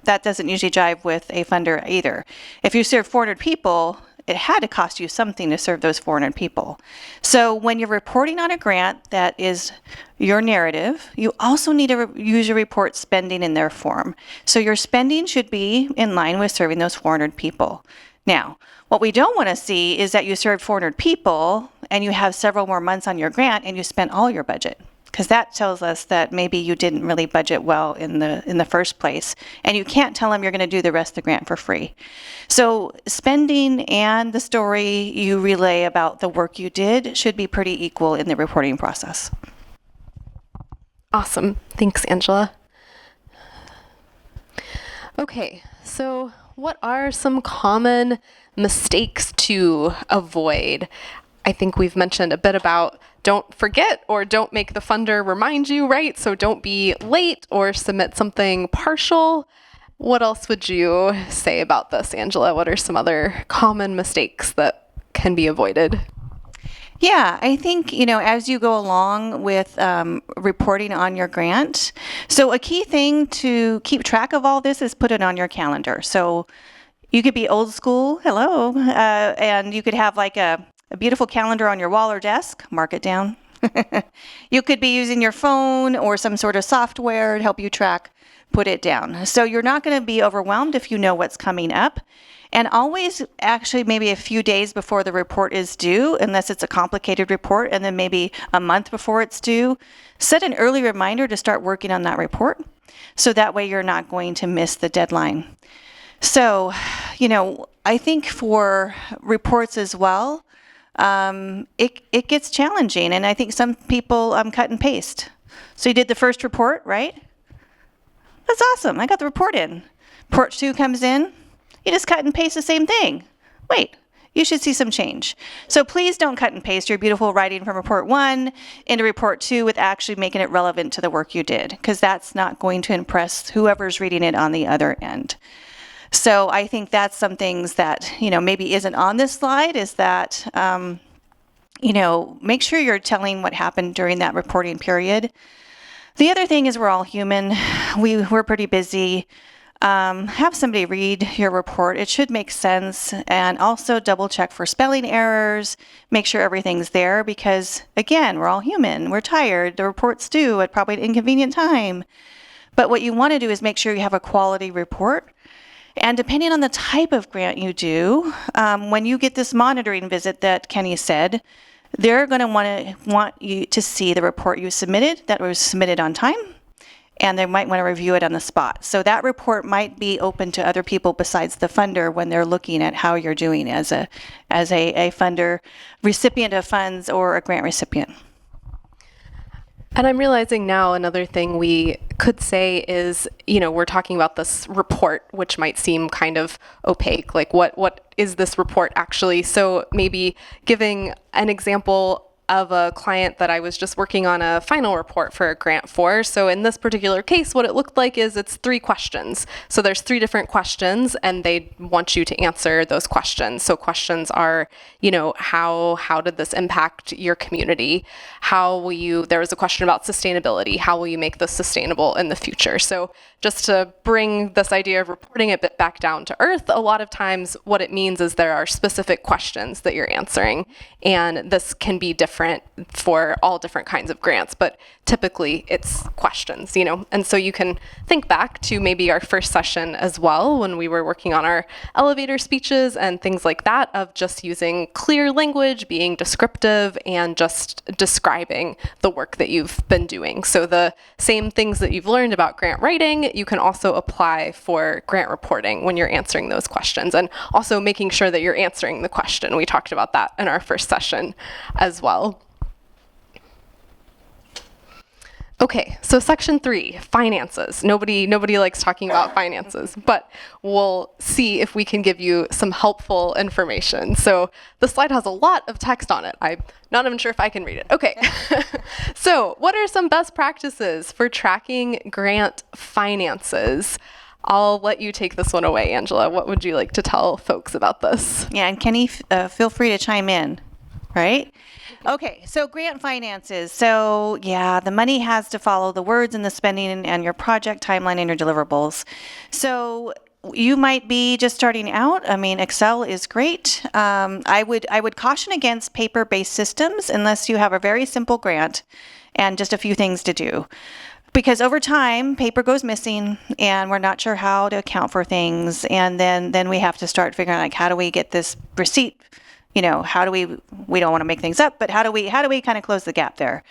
that doesn't usually jive with a funder either. If you serve 400 people, it had to cost you something to serve those 400 people. So when you're reporting on a grant that is your narrative, you also need to use your report spending in their form. So your spending should be in line with serving those 400 people. Now, what we don't want to see is that you served 400 people and you have several more months on your grant and you spent all your budget, because that tells us that maybe you didn't really budget well in the first place, and you can't tell them you're going to do the rest of the grant for free. So spending and the story you relay about the work you did should be pretty equal in the reporting process. Awesome. Thanks, Angela. Okay, so what are some common mistakes to avoid? I think we've mentioned a bit about don't forget or don't make the funder remind you, right? So don't be late or submit something partial. What else would you say about this, Angela? What are some other common mistakes that can be avoided? Yeah, I think, as you go along with reporting on your grant, so a key thing to keep track of all this is put it on your calendar. So you could be old school, hello, and you could have like a beautiful calendar on your wall or desk, mark it down. You could be using your phone or some sort of software to help you track, put it down. So you're not going to be overwhelmed if you know what's coming up. And always, actually, maybe a few days before the report is due, unless it's a complicated report, and then maybe a month before it's due, set an early reminder to start working on that report. So that way you're not going to miss the deadline. So, I think for reports as well, it gets challenging. And I think some people cut and paste. So you did the first report, right? That's awesome. I got the report in. Report 2 comes in. You just cut and paste the same thing. Wait, you should see some change. So please don't cut and paste your beautiful writing from report 1 into report 2 with actually making it relevant to the work you did, because that's not going to impress whoever's reading it on the other end. So I think that's some things that, maybe isn't on this slide, is that, make sure you're telling what happened during that reporting period. The other thing is we're all human. We're pretty busy. Have somebody read your report. It should make sense, and also double check for spelling errors, make sure everything's there, because again, we're all human. We're tired. The report's due at probably an inconvenient time. But what you want to do is make sure you have a quality report. And depending on the type of grant you do, when you get this monitoring visit that Kenny said, they're going to want you to see the report you submitted, that was submitted on time, and they might want to review it on the spot. So that report might be open to other people besides the funder when they're looking at how you're doing as a funder, recipient of funds, or a grant recipient. And I'm realizing now another thing we could say is, we're talking about this report, which might seem kind of opaque. Like, what is this report actually? So maybe giving an example of a client that I was just working on a final report for a grant for. So in this particular case, what it looked like is it's 3 questions. So there's 3 different questions, and they want you to answer those questions. So questions are, how did this impact your community? There was a question about sustainability. How will you make this sustainable in the future? So just to bring this idea of reporting it back down to earth, a lot of times what it means is there are specific questions that you're answering. And this can be different for all different kinds of grants, but typically it's questions, And so you can think back to maybe our first session as well, when we were working on our elevator speeches and things like that, of just using clear language, being descriptive, and just describing the work that you've been doing. So the same things that you've learned about grant writing, you can also apply for grant reporting when you're answering those questions, and also making sure that you're answering the question. We talked about that in our first session as well. Okay, so section 3, finances. Nobody likes talking about finances, but we'll see if we can give you some helpful information. So the slide has a lot of text on it. I'm not even sure if I can read it. Okay, so what are some best practices for tracking grant finances? I'll let you take this one away, Angela. What would you like to tell folks about this? Yeah, and Kenny, feel free to chime in, right? Okay, so grant finances. So yeah, the money has to follow the words and the spending and your project timeline and your deliverables. So you might be just starting out. I mean, Excel is great. I would caution against paper-based systems unless you have a very simple grant and just a few things to do. Because over time, paper goes missing, and we're not sure how to account for things, and then we have to start figuring out, like, how do we get this receipt? How do we don't want to make things up, but how do we kind of close the gap there?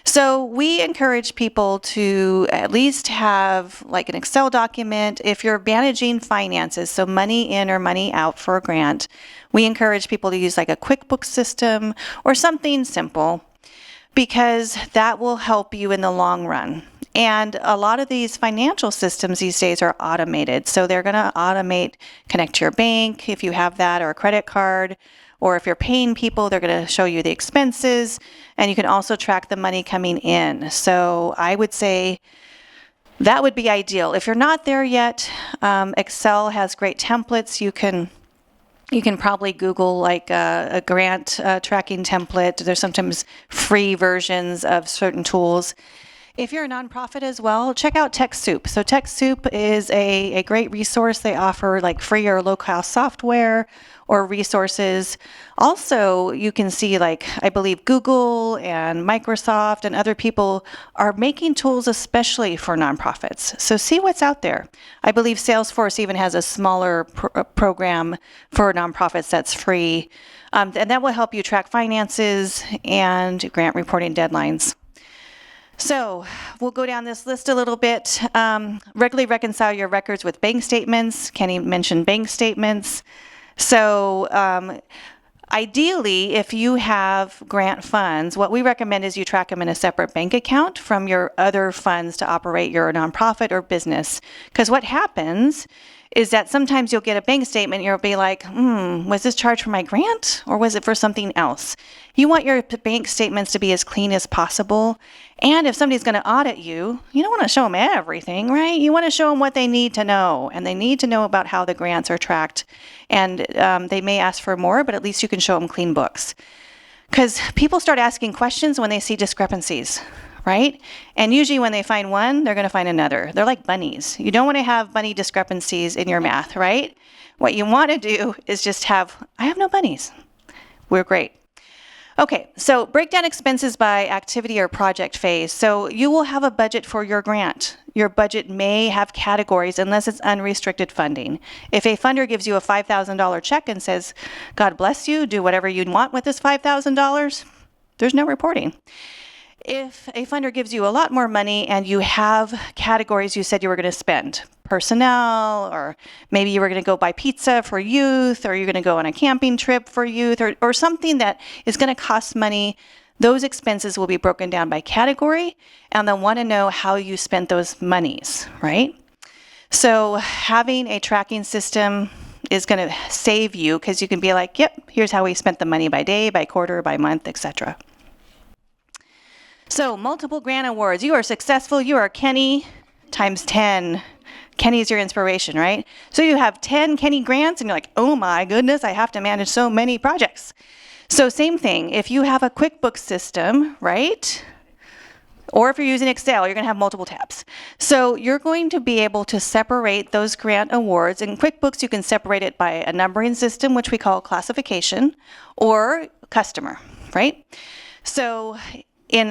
So we encourage people to at least have like an Excel document. If you're managing finances, so money in or money out for a grant, we encourage people to use like a QuickBooks system or something simple, because that will help you in the long run. And a lot of these financial systems these days are automated. So they're going to automate, connect to your bank if you have that, or a credit card. Or if you're paying people, they're going to show you the expenses, and you can also track the money coming in. So I would say that would be ideal. If you're not there yet, Excel has great templates. You can probably Google like a grant tracking template. There's sometimes free versions of certain tools. If you're a nonprofit as well, check out TechSoup. So TechSoup is a great resource. They offer like free or low-cost software or resources. Also, you can see, like, I believe Google and Microsoft and other people are making tools especially for nonprofits. So see what's out there. I believe Salesforce even has a smaller program for nonprofits that's free. And that will help you track finances and grant reporting deadlines. So we'll go down this list a little bit. Regularly reconcile your records with bank statements. Kenny mentioned bank statements. So ideally, if you have grant funds, what we recommend is you track them in a separate bank account from your other funds to operate your nonprofit or business. Because what happens is that sometimes you'll get a bank statement and you'll be like, was this charged for my grant or was it for something else? You want your bank statements to be as clean as possible. And if somebody's going to audit you, you don't want to show them everything, right? You want to show them what they need to know, and they need to know about how the grants are tracked. And they may ask for more, but at least you can show them clean books. Because people start asking questions when they see discrepancies, right? And usually when they find one, they're going to find another. They're like bunnies. You don't want to have bunny discrepancies in your math, right? What you want to do is just have, I have no bunnies. We're great. Okay, so break down expenses by activity or project phase. So you will have a budget for your grant. Your budget may have categories unless it's unrestricted funding. If a funder gives you a $5,000 check and says, God bless you, do whatever you want with this $5,000, there's no reporting. If a funder gives you a lot more money and you have categories you said you were going to spend, personnel, or maybe you were going to go buy pizza for youth, or you're going to go on a camping trip for youth, or something that is going to cost money, those expenses will be broken down by category, and they'll want to know how you spent those monies, right? So having a tracking system is going to save you, because you can be like, yep, here's how we spent the money by day, by quarter, by month, etc. So multiple grant awards. You are successful. You are Kenny times 10. Kenny's your inspiration, right? So you have 10 Kenny grants and you're like, oh my goodness, I have to manage so many projects. So same thing, if you have a QuickBooks system, right? Or if you're using Excel, you're going to have multiple tabs. So you're going to be able to separate those grant awards. In QuickBooks, you can separate it by a numbering system, which we call classification, or customer, right? So in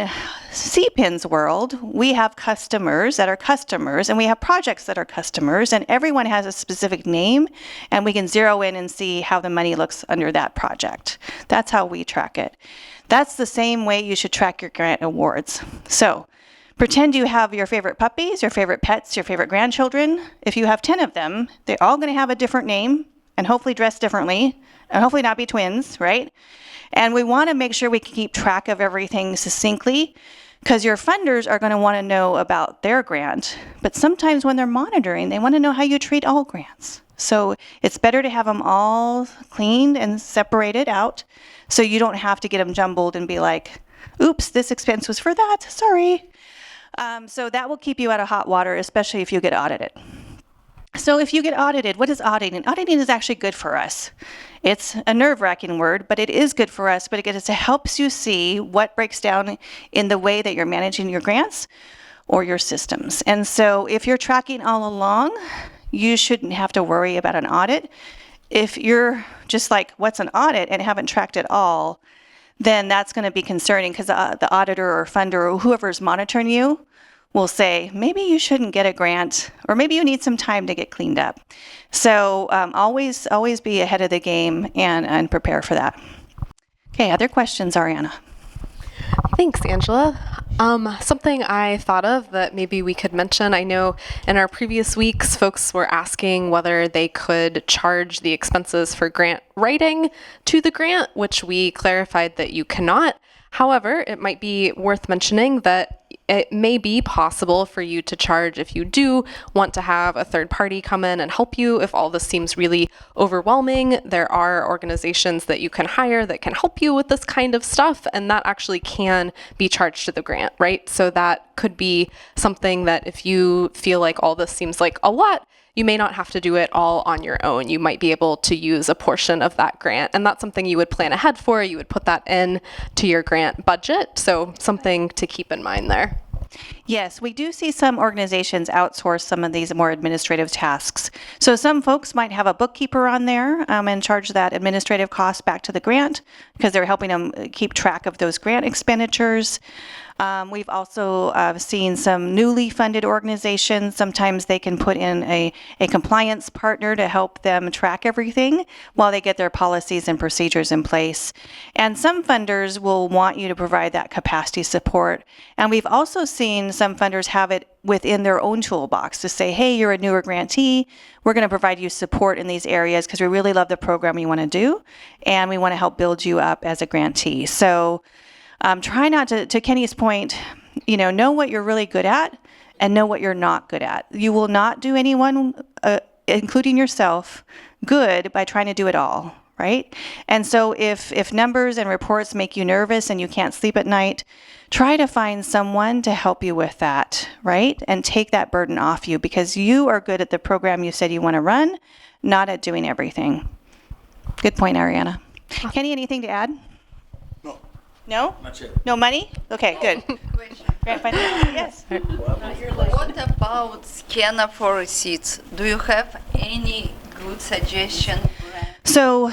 CPIN's world, we have customers that are customers, and we have projects that are customers, and everyone has a specific name, and we can zero in and see how the money looks under that project. That's how we track it. That's the same way you should track your grant awards. So pretend you have your favorite puppies, your favorite pets, your favorite grandchildren. If you have 10 of them, they're all going to have a different name, and hopefully dress differently, and hopefully not be twins, right? And we want to make sure we can keep track of everything succinctly, because your funders are going to want to know about their grant. But sometimes when they're monitoring, they want to know how you treat all grants. So it's better to have them all cleaned and separated out, so you don't have to get them jumbled and be like, oops, this expense was for that, sorry. So that will keep you out of hot water, especially if you get audited. So if you get audited, what is auditing? Auditing is actually good for us. It's a nerve-wracking word, but it is good for us, but it helps you see what breaks down in the way that you're managing your grants or your systems. And so if you're tracking all along, you shouldn't have to worry about an audit. If you're just like, what's an audit, and haven't tracked it all, then that's going to be concerning, because the auditor or funder or whoever's monitoring you will say, maybe you shouldn't get a grant, or maybe you need some time to get cleaned up. So always be ahead of the game and prepare for that. Okay, other questions, Ariana? Thanks, Angela. Something I thought of that maybe we could mention, I know in our previous weeks, folks were asking whether they could charge the expenses for grant writing to the grant, which we clarified that you cannot. However, it might be worth mentioning that it may be possible for you to charge if you do want to have a third party come in and help you. If all this seems really overwhelming, there are organizations that you can hire that can help you with this kind of stuff, and that actually can be charged to the grant, right? So that could be something that if you feel like all this seems like a lot, you may not have to do it all on your own. You might be able to use a portion of that grant, and that's something you would plan ahead for. You would put that in to your grant budget, so something to keep in mind there. Yes, we do see some organizations outsource some of these more administrative tasks. So some folks might have a bookkeeper on there and charge that administrative cost back to the grant, because they're helping them keep track of those grant expenditures. We've also seen some newly funded organizations. Sometimes they can put in a compliance partner to help them track everything while they get their policies and procedures in place. And some funders will want you to provide that capacity support. And we've also seen some funders have it within their own toolbox to say, hey, you're a newer grantee. We're going to provide you support in these areas because we really love the program you want to do, and we want to help build you up as a grantee. So try not to Kenny's point, know what you're really good at and know what you're not good at. You will not do anyone, including yourself, good by trying to do it all, right? And so if numbers and reports make you nervous and you can't sleep at night, try to find someone to help you with that, right? And take that burden off you, because you are good at the program you said you want to run, not at doing everything. Good point, Ariana. Kenny, anything to add? No? Not yet. No money? Okay, good. Grant funding? Yes. What about scanner for receipts? Do you have any good suggestion? So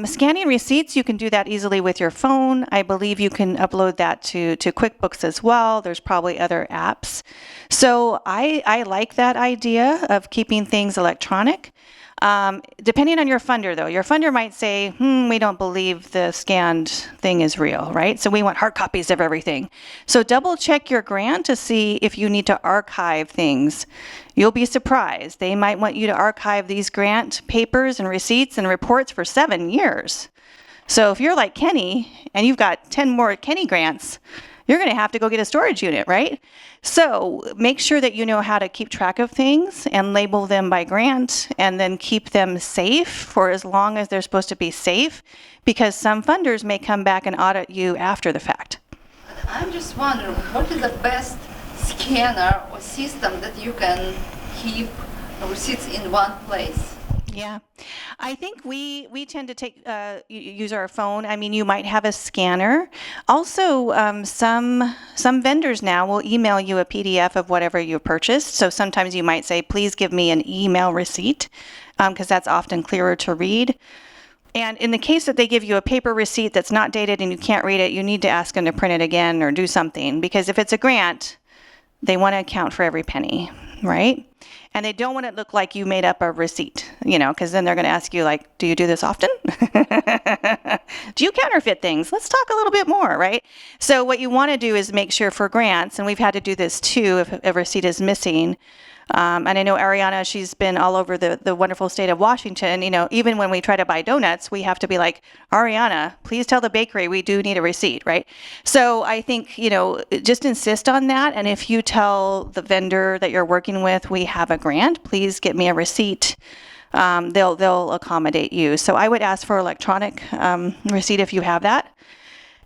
scanning receipts, you can do that easily with your phone. I believe you can upload that to QuickBooks as well. There's probably other apps. So I like that idea of keeping things electronic. Depending on your funder, though, your funder might say, we don't believe the scanned thing is real, right? So we want hard copies of everything. So double check your grant to see if you need to archive things. You'll be surprised. They might want you to archive these grant papers and receipts and reports for 7 years. So if you're like Kenny and you've got 10 more Kenny grants, you're going to have to go get a storage unit, right? So make sure that you know how to keep track of things and label them by grant and then keep them safe for as long as they're supposed to be safe, because some funders may come back and audit you after the fact. I'm just wondering, what is the best scanner or system that you can keep receipts in one place? Yeah, I think we tend to use our phone. I mean, you might have a scanner. Also, some vendors now will email you a PDF of whatever you purchased. So sometimes you might say, please give me an email receipt, because that's often clearer to read. And in the case that they give you a paper receipt that's not dated and you can't read it, you need to ask them to print it again or do something, because if it's a grant, they want to account for every penny, right? And they don't want it to look like you made up a receipt, because then they're going to ask you, like, do you do this often? Do you counterfeit things? Let's talk a little bit more, right? So what you want to do is make sure for grants, and we've had to do this too if a receipt is missing. And I know Ariana, she's been all over the wonderful state of Washington. Even when we try to buy donuts, we have to be like, Ariana, please tell the bakery we do need a receipt, right? So I think, just insist on that. And if you tell the vendor that you're working with, we have a grant, please get me a receipt. They'll accommodate you. So I would ask for electronic receipt if you have that.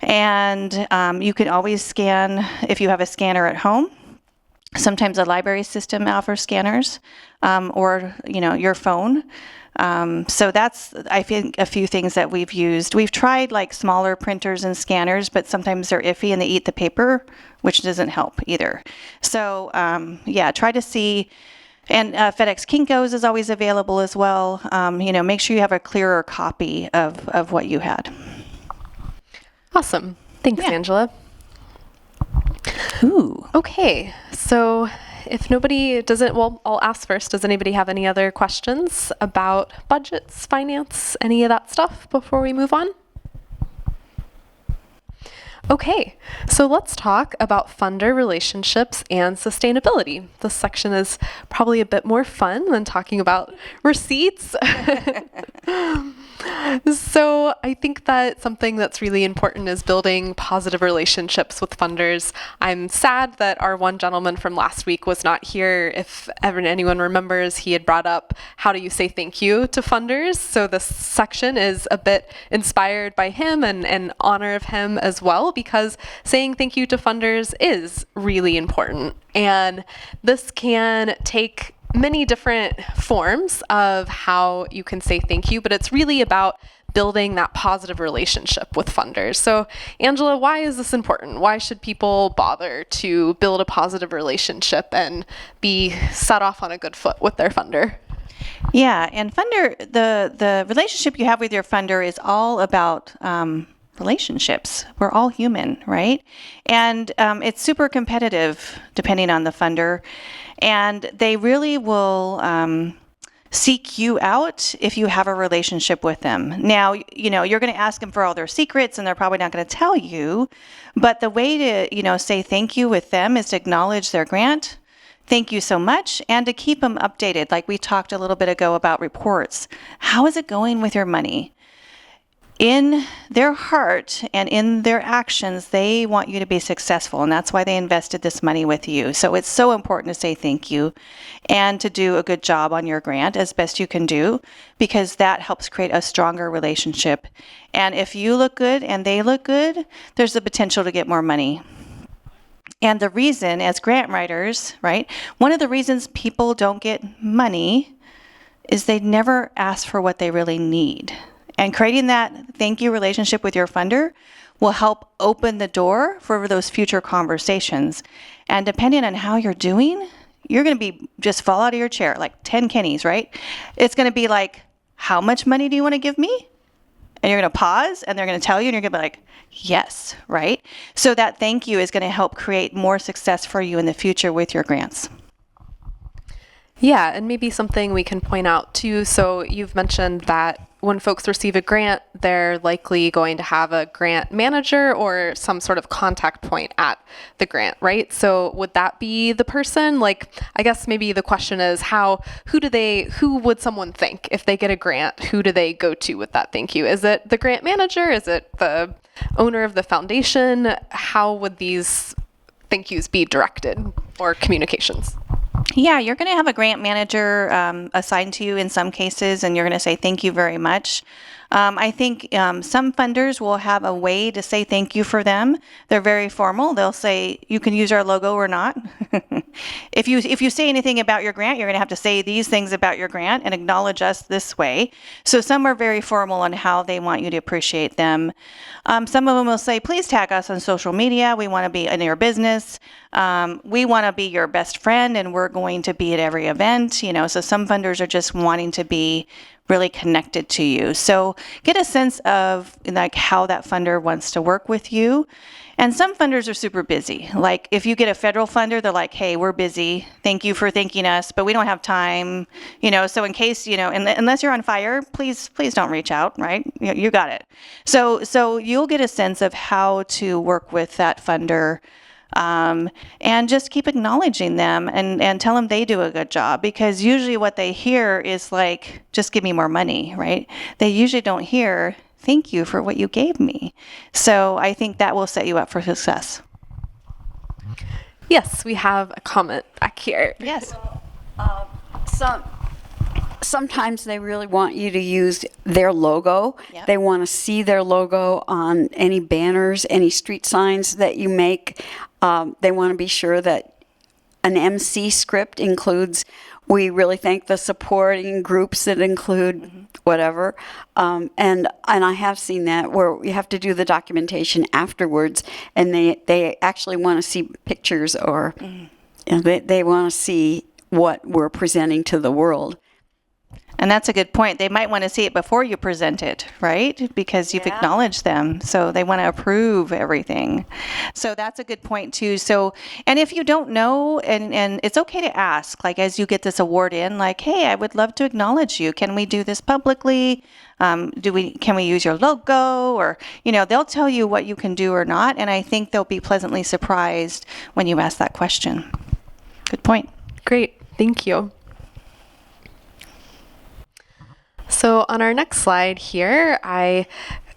And you can always scan if you have a scanner at home. Sometimes a library system offers scanners, or your phone. So that's, I think, a few things that we've used. We've tried like smaller printers and scanners, but sometimes they're iffy and they eat the paper, which doesn't help either. So try to see. And FedEx Kinko's is always available as well. Make sure you have a clearer copy of what you had. Awesome. Thanks, Yeah. Angela. Ooh. Okay, so if nobody doesn't, well, I'll ask first. Does anybody have any other questions about budgets, finance, any of that stuff before we move on? Okay, so let's talk about funder relationships and sustainability. This section is probably a bit more fun than talking about receipts. So I think that something that's really important is building positive relationships with funders. I'm sad that our one gentleman from last week was not here. If ever anyone remembers, he had brought up how do you say thank you to funders. So this section is a bit inspired by him and in honor of him as well, because saying thank you to funders is really important. And this can take many different forms of how you can say thank you, but it's really about building that positive relationship with funders. So, Angela, why is this important? Why should people bother to build a positive relationship and be set off on a good foot with their funder? Yeah, and funder, the relationship you have with your funder is all about relationships. We're all human, right? And it's super competitive depending on the funder. And they really will seek you out if you have a relationship with them. Now, you're going to ask them for all their secrets and they're probably not going to tell you. But the way to, say thank you with them is to acknowledge their grant. Thank you so much. And to keep them updated. Like we talked a little bit ago about reports. How is it going with your money? In their heart and in their actions, they want you to be successful, and that's why they invested this money with you. So it's so important to say thank you and to do a good job on your grant as best you can do, because that helps create a stronger relationship. And if you look good and they look good, there's the potential to get more money. And the reason, as grant writers, right, one of the reasons people don't get money is they never ask for what they really need. And creating that thank you relationship with your funder will help open the door for those future conversations. And depending on how you're doing, you're going to be just fall out of your chair, like 10 Kennys, right? It's going to be like, how much money do you want to give me? And you're going to pause and they're going to tell you and you're going to be like, yes, right? So that thank you is going to help create more success for you in the future with your grants. Yeah, and maybe something we can point out too. So you've mentioned that when folks receive a grant, they're likely going to have a grant manager or some sort of contact point at the grant, right? So would that be the person? Like, I guess maybe the question is who would someone think if they get a grant? Who do they go to with that thank you? Is it the grant manager? Is it the owner of the foundation? How would these thank yous be directed or communications? Yeah, you're going to have a grant manager assigned to you in some cases, and you're going to say thank you very much. I think some funders will have a way to say thank you for them. They're very formal. They'll say you can use our logo or not. If you say anything about your grant, you're going to have to say these things about your grant and acknowledge us this way. So some are very formal on how they want you to appreciate them. Some of them will say, please tag us on social media. We want to be in your business. We want to be your best friend, and we're going to be at every event. So some funders are just wanting to be really connected to you. So get a sense of like how that funder wants to work with you. And some funders are super busy. Like if you get a federal funder, they're like, hey, we're busy. Thank you for thanking us, but we don't have time. So in case, unless you're on fire, please don't reach out, right? You got it. So you'll get a sense of how to work with that funder. And just keep acknowledging them and tell them they do a good job, because usually what they hear is like, just give me more money, right? They usually don't hear, thank you for what you gave me. So I think that will set you up for success. Yes, we have a comment back here. Yes. Sometimes they really want you to use their logo. Yep. They want to see their logo on any banners, any street signs that you make. They want to be sure that an MC script includes, we really thank the supporting groups that include whatever. And I have seen that where you have to do the documentation afterwards, and they actually want to see pictures, or they want to see what we're presenting to the world. And that's a good point. They might want to see it before you present it, right? Because you've acknowledged them. So they want to approve everything. So that's a good point too. So, and if you don't know, and it's okay to ask, like as you get this award in, like, hey, I would love to acknowledge you. Can we do this publicly? Can we use your logo? Or, they'll tell you what you can do or not. And I think they'll be pleasantly surprised when you ask that question. Good point. Great, thank you. So on our next slide here, I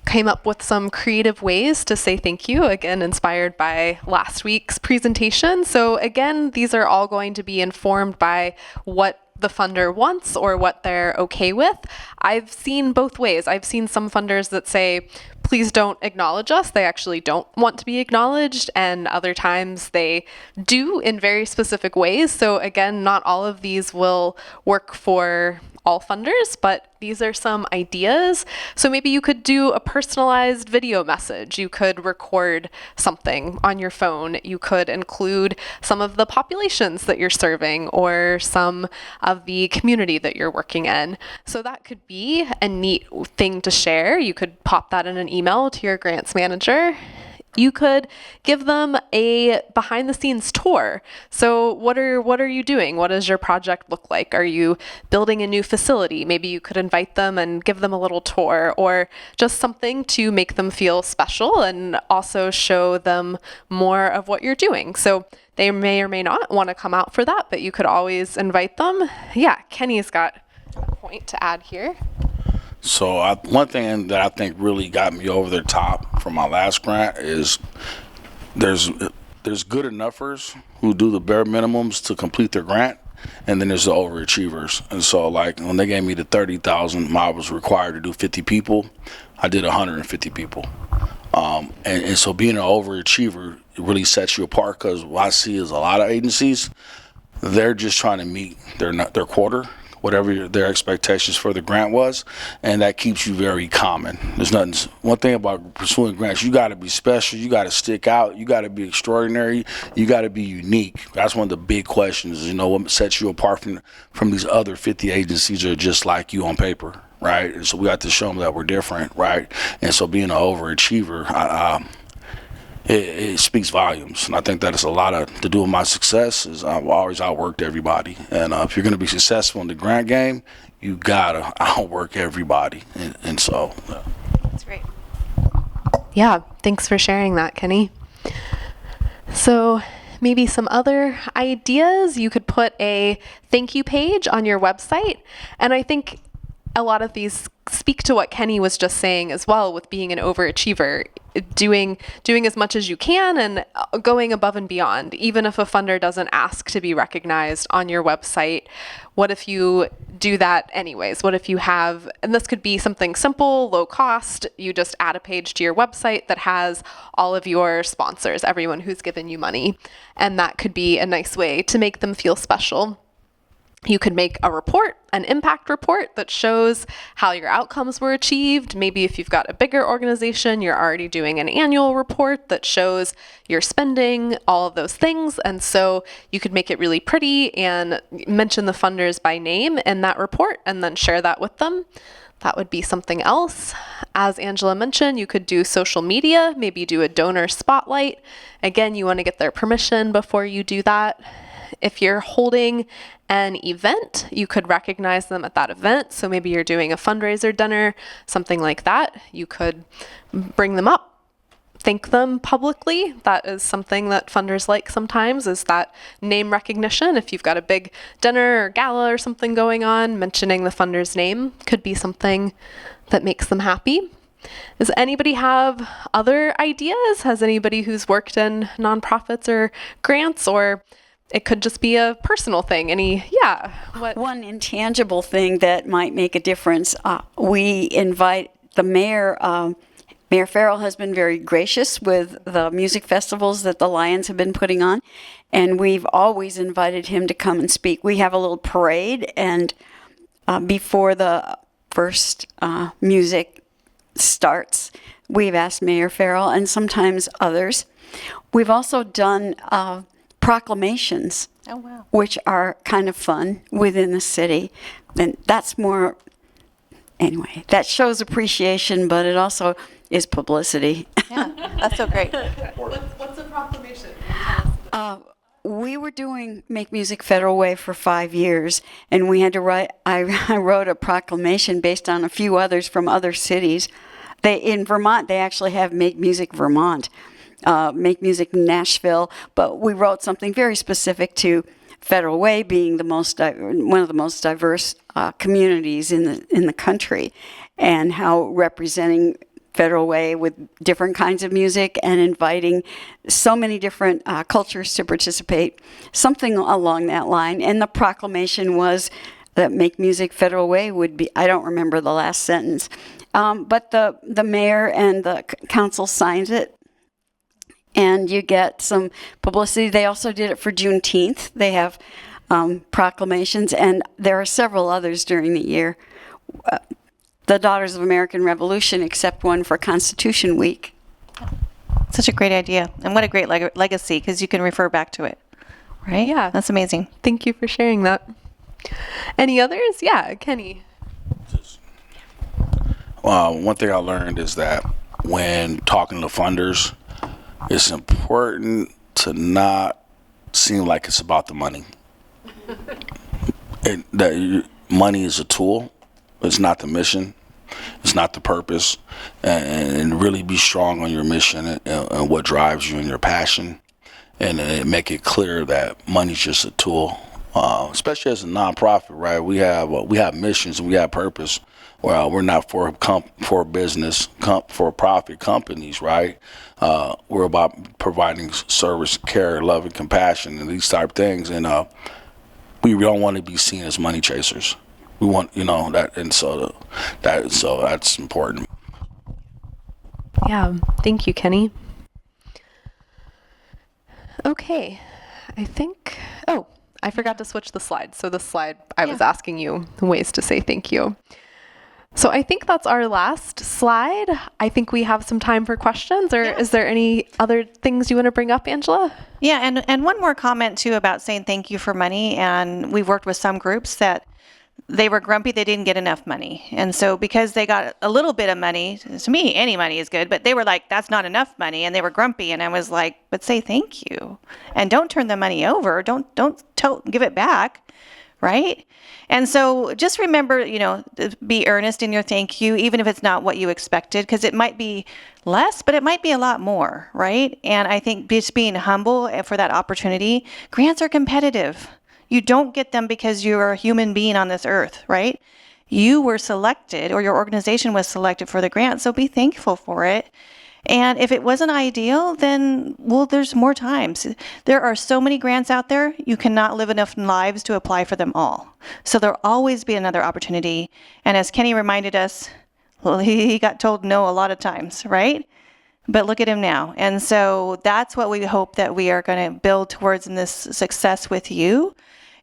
came up with some creative ways to say thank you, again, inspired by last week's presentation. So again, these are all going to be informed by what the funder wants or what they're okay with. I've seen both ways. I've seen some funders that say, please don't acknowledge us. They actually don't want to be acknowledged. And other times they do in very specific ways. So again, not all of these will work for all funders, but these are some ideas. So maybe you could do a personalized video message. You could record something on your phone. You could include some of the populations that you're serving or some of the community that you're working in. So that could be a neat thing to share. You could pop that in an email to your grants manager. You could give them a behind the scenes tour. So what are you doing? What does your project look like? Are you building a new facility? Maybe you could invite them and give them a little tour, or just something to make them feel special and also show them more of what you're doing. So they may or may not want to come out for that, but you could always invite them. Yeah, Kenny's got a point to add here. So one thing that I think really got me over the top from my last grant is there's good enoughers who do the bare minimums to complete their grant, and then there's the overachievers. And so like when they gave me the 30,000, I was required to do 50 people. I did 150 people. And so being an overachiever, it really sets you apart, because what I see is a lot of agencies, they're just trying to meet their quota, whatever their expectations for the grant was, and that keeps you very common. There's nothing. One thing about pursuing grants, you got to be special, you got to stick out, you got to be extraordinary, you got to be unique. That's one of the big questions. What sets you apart from these other 50 agencies that are just like you on paper, right? And so we got to show them that we're different, right? And so being an overachiever, it speaks volumes. And I think that it's a lot to do with my success. Is I've always outworked everybody, and if you're going to be successful in the grant game, you gotta outwork everybody. And so, That's great. Yeah, thanks for sharing that, Kenny. So maybe some other ideas. You could put a thank you page on your website. And I think a lot of these speak to what Kenny was just saying as well, with being an overachiever, doing as much as you can and going above and beyond. Even if a funder doesn't ask to be recognized on your website, what if you do that anyways? What if you have, and this could be something simple, low cost, you just add a page to your website that has all of your sponsors, everyone who's given you money. And that could be a nice way to make them feel special. You could make a report, an impact report that shows how your outcomes were achieved. Maybe if you've got a bigger organization, you're already doing an annual report that shows your spending, all of those things. And so you could make it really pretty and mention the funders by name in that report and then share that with them. That would be something else. As Angela mentioned, you could do social media, maybe do a donor spotlight. Again, you want to get their permission before you do that. If you're holding an event, you could recognize them at that event. So maybe you're doing a fundraiser dinner, something like that. You could bring them up, thank them publicly. That is something that funders like sometimes, is that name recognition. If you've got a big dinner or gala or something going on, mentioning the funder's name could be something that makes them happy. Does anybody have other ideas? Has anybody who's worked in nonprofits or grants, or it could just be a personal thing? What? One intangible thing that might make a difference, we invite the mayor. Mayor Farrell has been very gracious with the music festivals that the Lions have been putting on, and we've always invited him to come and speak. We have a little parade, and before the first music starts, we've asked Mayor Farrell and sometimes others. We've also done proclamations, Oh, wow. which are kind of fun within the city. And that's more, anyway, that shows appreciation, but it also is publicity. Yeah, that's so great. What's a proclamation? We were doing Make Music Federal Way for 5 years, and we had to write, I wrote a proclamation based on a few others from other cities. In Vermont, they actually have Make Music Vermont. Make Music Nashville, but we wrote something very specific to Federal Way being one of the most diverse communities in the country, and how representing Federal Way with different kinds of music and inviting so many different cultures to participate, something along that line. And the proclamation was that Make Music Federal Way would be, I don't remember the last sentence, but the mayor and the council signed it, and you get some publicity. They also did it for Juneteenth. They have proclamations, and there are several others during the year. The Daughters of American Revolution accept one for Constitution Week. Such a great idea. And what a great legacy, because you can refer back to it. Right? Yeah. That's amazing. Thank you for sharing that. Any others? Yeah, Kenny. One thing I learned is that when talking to funders, it's important to not seem like it's about the money. Money is a tool. It's not the mission. It's not the purpose. And really be strong on your mission and what drives you and your passion. And make it clear that money's just a tool. Especially as a nonprofit, right? We have missions and we have purpose. Well, we're not for business, for profit companies, right? We're about providing service, care, love, and compassion, and these type of things. And we don't want to be seen as money chasers. We want, that, and so that's important. Yeah, thank you, Kenny. Okay, I think, I forgot to switch the slide. So the slide, I was asking you ways to say thank you. So I think that's our last slide. I think we have some time for questions, or is there any other things you want to bring up, Angela? Yeah, and one more comment too about saying thank you for money. And we've worked with some groups that they were grumpy they didn't get enough money. And so because they got a little bit of money, to me, any money is good, but they were like, that's not enough money. And they were grumpy. And I was like, but say thank you. And don't turn the money over. Don't give it back. Right? And so just remember, be earnest in your thank you, even if it's not what you expected, because it might be less, but it might be a lot more. Right? And I think just being humble for that opportunity. Grants are competitive. You don't get them because you're a human being on this earth, right? You were selected, or your organization was selected for the grant, so be thankful for it. And if it wasn't ideal, then, well, there's more times. There are so many grants out there, you cannot live enough lives to apply for them all. So there'll always be another opportunity. And as Kenny reminded us, well, he got told no a lot of times, right? But look at him now. And so that's what we hope that we are going to build towards in this success with you.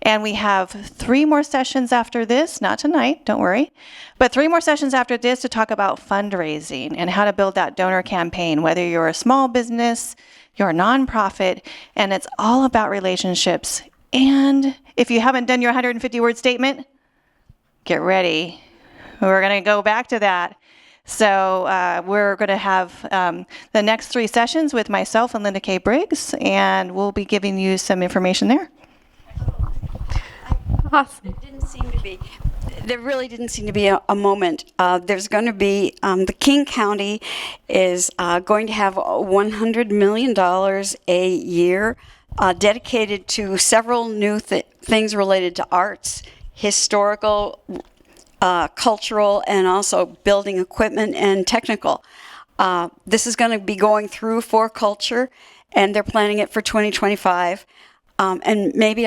And we have 3 more sessions after this, not tonight, don't worry, but 3 more sessions after this to talk about fundraising and how to build that donor campaign, whether you're a small business, you're a nonprofit, and it's all about relationships. And if you haven't done your 150-word statement, get ready. We're going to go back to that. So we're going to have the next 3 sessions with myself and Linda K. Briggs, and we'll be giving you some information there. Awesome. There really didn't seem to be a moment. There's going to be, the King County is going to have $100 million a year dedicated to several new things related to arts, historical, cultural, and also building equipment and technical. This is going to be going through for culture, and they're planning it for 2025. And maybe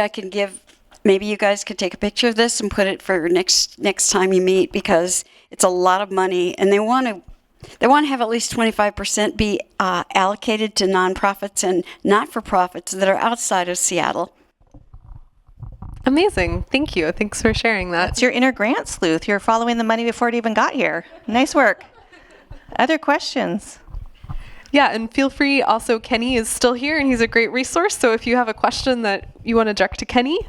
you guys could take a picture of this and put it for next time you meet, because it's a lot of money, and they want to have at least 25% be allocated to nonprofits and not-for-profits that are outside of Seattle. Amazing. Thank you. Thanks for sharing that. It's your inner grant sleuth. You're following the money before it even got here. Nice work. Other questions? Yeah, and feel free. Also, Kenny is still here, and he's a great resource. So if you have a question that you want to direct to Kenny.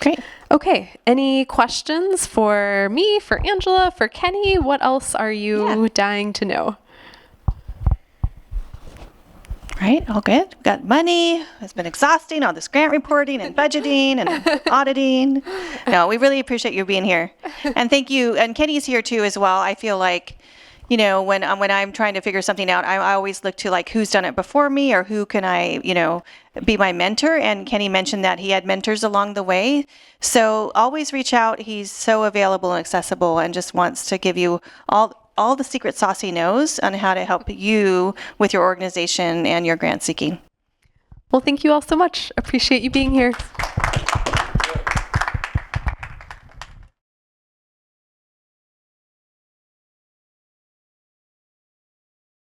Great. Okay. Any questions for me, for Angela, for Kenny? What else are you dying to know? Right, all good. Got money. It's been exhausting, all this grant reporting and budgeting and auditing. No, we really appreciate you being here. And thank you. And Kenny's here too as well. I feel like, when I'm trying to figure something out, I always look to like who's done it before me, or who can I, be my mentor. And Kenny mentioned that he had mentors along the way. So always reach out. He's so available and accessible, and just wants to give you all the secret sauce he knows on how to help you with your organization and your grant seeking. Well, thank you all so much. Appreciate you being here.